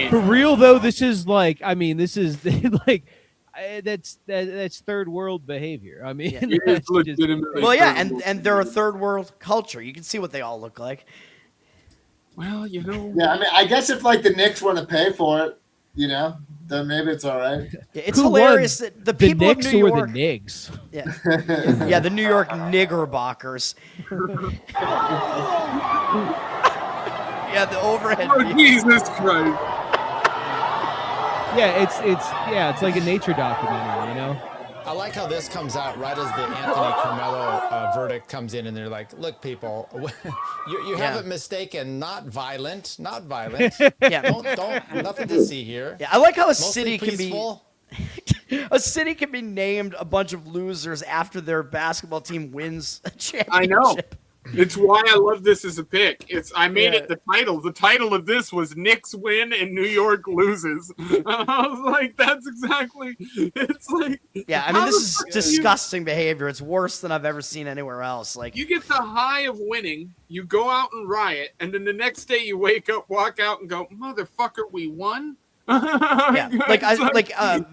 For real though, this is like this is like that's third world behavior. I mean, and they're a third world culture. You can see what they all look like. Well, Yeah, I mean, I guess if like the Knicks want to pay for it, then maybe it's all right. Yeah, it's hilarious that the people Knicks of New York, or the Knicks. Yeah, the New York Niggerbockers. Yeah, the overhead. Oh, Jesus Christ! Yeah, it's like a nature documentary, you know. I like how this comes out right as the Anthony Carmelo verdict comes in, and they're like, "Look, people, you haven't mistaken. Not violent. Yeah, don't nothing to see here. Yeah, I like how Mostly a city can be named a bunch of losers after their basketball team wins a championship. I know. It's why I love this as a pick. I made Yeah. it the title. The title of this was Knicks win and New York loses. I was like, that's exactly. It's like, Yeah, I mean, how this the is fuck do disgusting behavior. It's worse than I've ever seen anywhere else. Like, You get the high of winning, you go out and riot, and then the next day you wake up, walk out, and go, "Motherfucker, we won." yeah,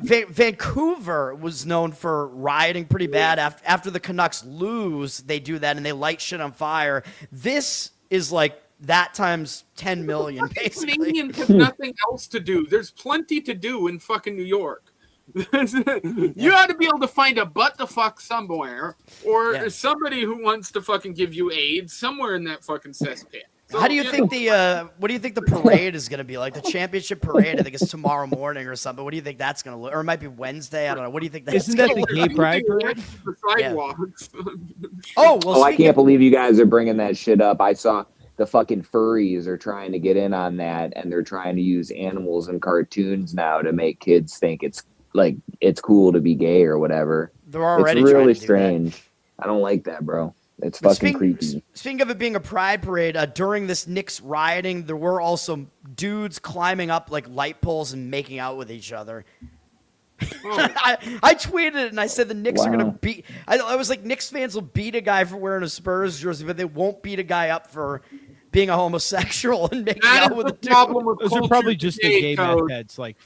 Vancouver was known for rioting pretty bad. After the Canucks lose, they do that and they light shit on fire. This is like that times 10 million, basically. Canadians have nothing else to do. There's plenty to do in fucking New York. You ought to be able to find a butt to fuck somewhere, or somebody who wants to fucking give you AIDS somewhere in that fucking cesspit. So, How do you think what do you think the parade is going to be like? The championship parade, I think it's tomorrow morning or something. What do you think that's going to look? Or it might be Wednesday. I don't know. What do you think that's Isn't that gonna the look gay pride parade? The sidewalks. Oh, well, I can't believe you guys are bringing that shit up. I saw the fucking furries are trying to get in on that, and they're trying to use animals in cartoons now to make kids think it's cool to be gay or whatever. They're already it's really trying to do strange. I don't like that, bro. It's fucking creepy. Speaking of it being a pride parade, during this Knicks rioting, there were also dudes climbing up like light poles and making out with each other. I tweeted it and I said the Knicks are gonna beat. I was like, Knicks fans will beat a guy for wearing a Spurs jersey, but they won't beat a guy up for being a homosexual and making out with a dude. Those are probably just the gay meth heads like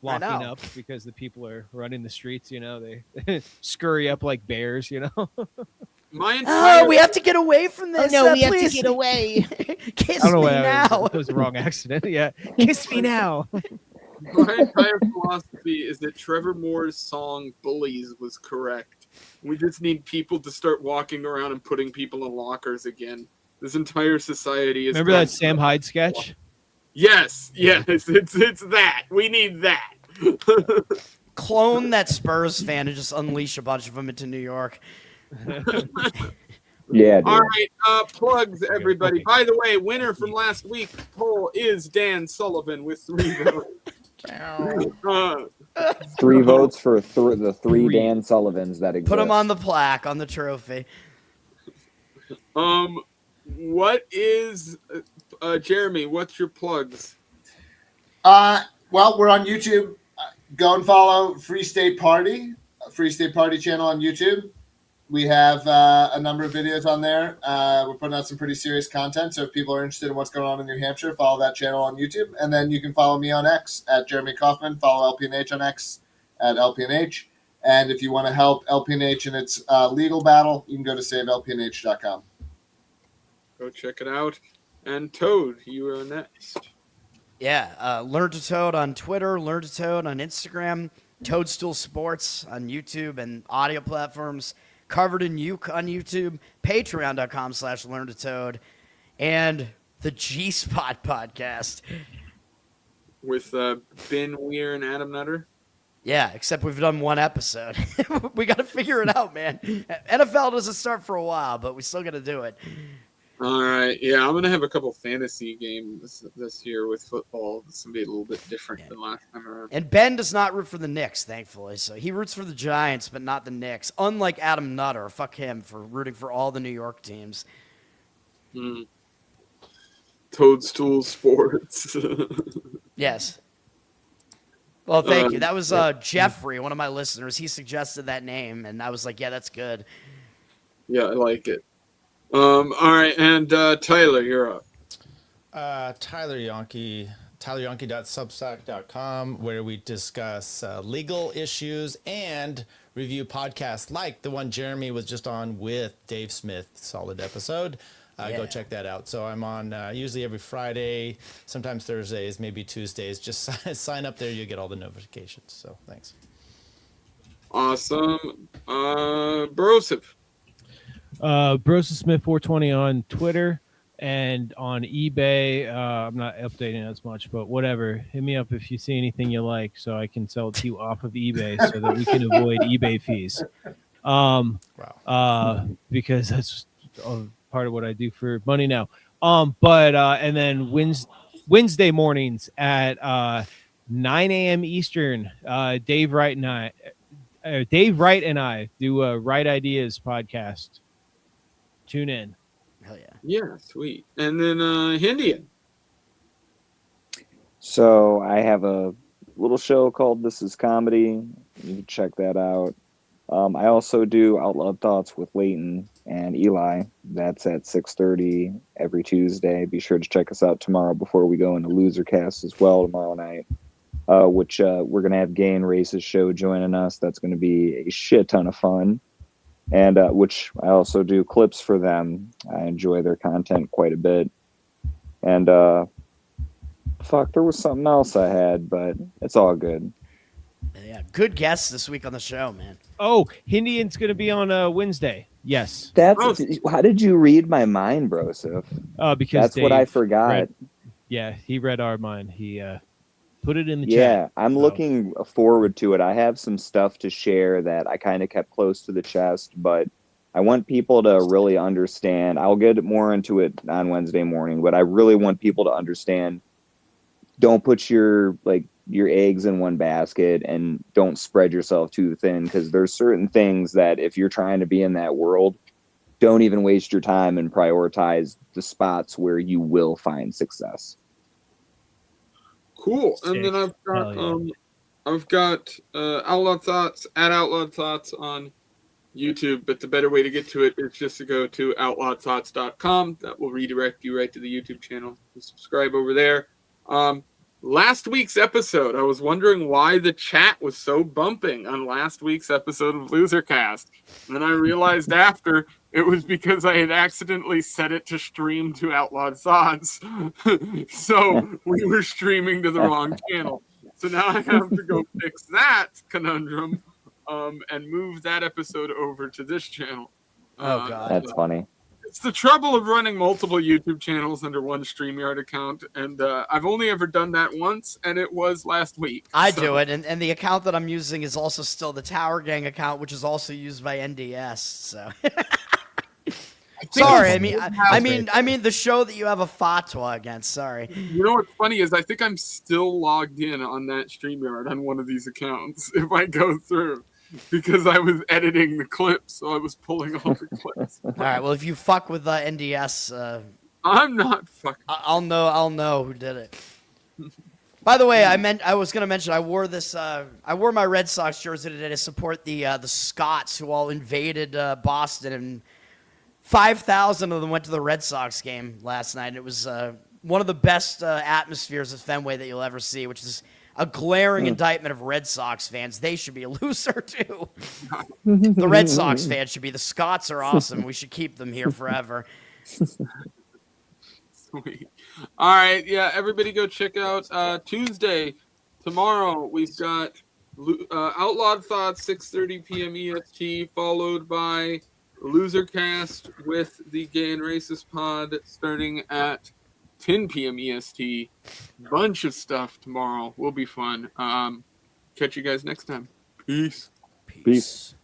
locking know. up because the people are running the streets. You know, they scurry up like bears. You know. We have to get away from this. we have please. to get away. Kiss I don't know me what now. That was the wrong accident. Yeah, kiss me now. My entire philosophy is that Trevor Moore's song "Bullies" was correct. We just need people to start walking around and putting people in lockers again. This entire society is. Remember that Sam Hyde sketch? Yes, it's that. We need that. Clone that Spurs fan and just unleash a bunch of them into New York. Yeah. Dude. All right. Plugs, everybody. By the way, winner from last week's poll is Dan Sullivan with 3 votes. 3 votes for the 3 Dan Sullivans that exist. Put them on the plaque, on the trophy. What is Jeremy? What's your plugs? Well, we're on YouTube. Go and follow Free State Party channel on YouTube. We have a number of videos on there. We're putting out some pretty serious content. So if people are interested in what's going on in New Hampshire, follow that channel on YouTube. And then you can follow me on X at Jeremy Kauffman. Follow LPNH on X at LPNH. And if you want to help LPNH in its legal battle, you can go to savelpnh.com. Go check it out. And Toad, you are next. Yeah, Learn to Toad on Twitter, Learn to Toad on Instagram, Toadstool Sports on YouTube and audio platforms, Covered in Uke on YouTube, patreon.com/learn-to-toad, and the G-Spot podcast. With Ben Weir and Adam Nutter? Yeah, except we've done 1 episode. We got to figure it out, man. NFL doesn't start for a while, but we still got to do it. All right. Yeah, I'm going to have a couple fantasy games this year with football. It's going to be a little bit different than last time around. And Ben does not root for the Knicks, thankfully. So he roots for the Giants, but not the Knicks. Unlike Adam Nutter. Fuck him for rooting for all the New York teams. Toadstool Sports. Yes. Well, thank you. That was Jeffrey, one of my listeners. He suggested that name, and I was like, yeah, that's good. Yeah, I like it. All right, and Tyler, you're up. Tyler Yonke, tyleryonke.substack.com, where we discuss legal issues and review podcasts like the one Jeremy was just on with Dave Smith. Solid episode. Go check that out. So I'm on usually every Friday, sometimes Thursdays, maybe Tuesdays. Just sign up there. You get all the notifications. So thanks. Awesome. Broseph. Broseph Smith 420 on Twitter and on eBay. I'm not updating as much, but whatever. Hit me up if you see anything you like so I can sell it to you off of eBay so that we can avoid eBay fees. Because that's part of what I do for money now. And then Wednesday mornings at 9 a.m. Eastern, Dave Wright and I do a Right Ideas podcast. Tune in. Hell yeah. Yeah, sweet. And then Hindian. So I have a little show called This Is Comedy. You can check that out. I also do Outlawed Thoughts with Leighton and Eli. That's at 6:30 every Tuesday. Be sure to check us out tomorrow before we go into Losercast as well tomorrow night. Which we're gonna have Gay and Racist show joining us. That's gonna be a shit ton of fun. And which I also do clips for them. I enjoy their content quite a bit. And fuck, there was something else I had, but it's all good. Yeah, good guests this week on the show, man. Oh, Hindian's going to be on Wednesday. Yes. That's how did you read my mind, Broseph? Because that's what I forgot. He read our mind. He put it in the chat. Yeah, I'm looking forward to it. I have some stuff to share that I kind of kept close to the chest, but I want people to really understand. I'll get more into it on Wednesday morning, but I really want people to understand. Don't put your eggs in one basket and don't spread yourself too thin, because there's certain things that if you're trying to be in that world, don't even waste your time and prioritize the spots where you will find success. Cool. And then I've got Outlawed Thoughts at Outlawed Thoughts on YouTube, but the better way to get to it is just to go to outlawedthoughts.com. That will redirect you right to the YouTube channel. You subscribe over there. Last week's episode, I was wondering why the chat was so bumping on last week's episode of Losercast. And then I realized after it was because I had accidentally set it to stream to Outlawed Thoughts. So we were streaming to the wrong channel. So now I have to go fix that conundrum and move that episode over to this channel. Oh, God. That's funny. It's the trouble of running multiple YouTube channels under one StreamYard account, and I've only ever done that once, and it was last week. I do it, and the account that I'm using is also still the Tower Gang account, which is also used by NDS. So, sorry, I mean the show that you have a fatwa against. Sorry. You know what's funny is I think I'm still logged in on that StreamYard on one of these accounts if I go through. Because I was editing the clips, so I was pulling all the clips. All right. Well, if you fuck with NDS, I'm not fucking. I'll know who did it. By the way, I was gonna mention I wore my Red Sox jersey today to support the Scots who all invaded Boston, and 5,000 of them went to the Red Sox game last night. And it was one of the best atmospheres at Fenway that you'll ever see, which is a glaring indictment of Red Sox fans. They should be a loser, too. The Red Sox fans should be. The Scots are awesome. We should keep them here forever. Sweet. All right. Yeah, everybody go check out Tuesday. Tomorrow, we've got Outlawed Thoughts, 6:30 p.m. EST, followed by Losercast with the Gay and Racist pod starting at 10 p.m. EST. Bunch of stuff tomorrow. Will be fun. Catch you guys next time. Peace. Peace.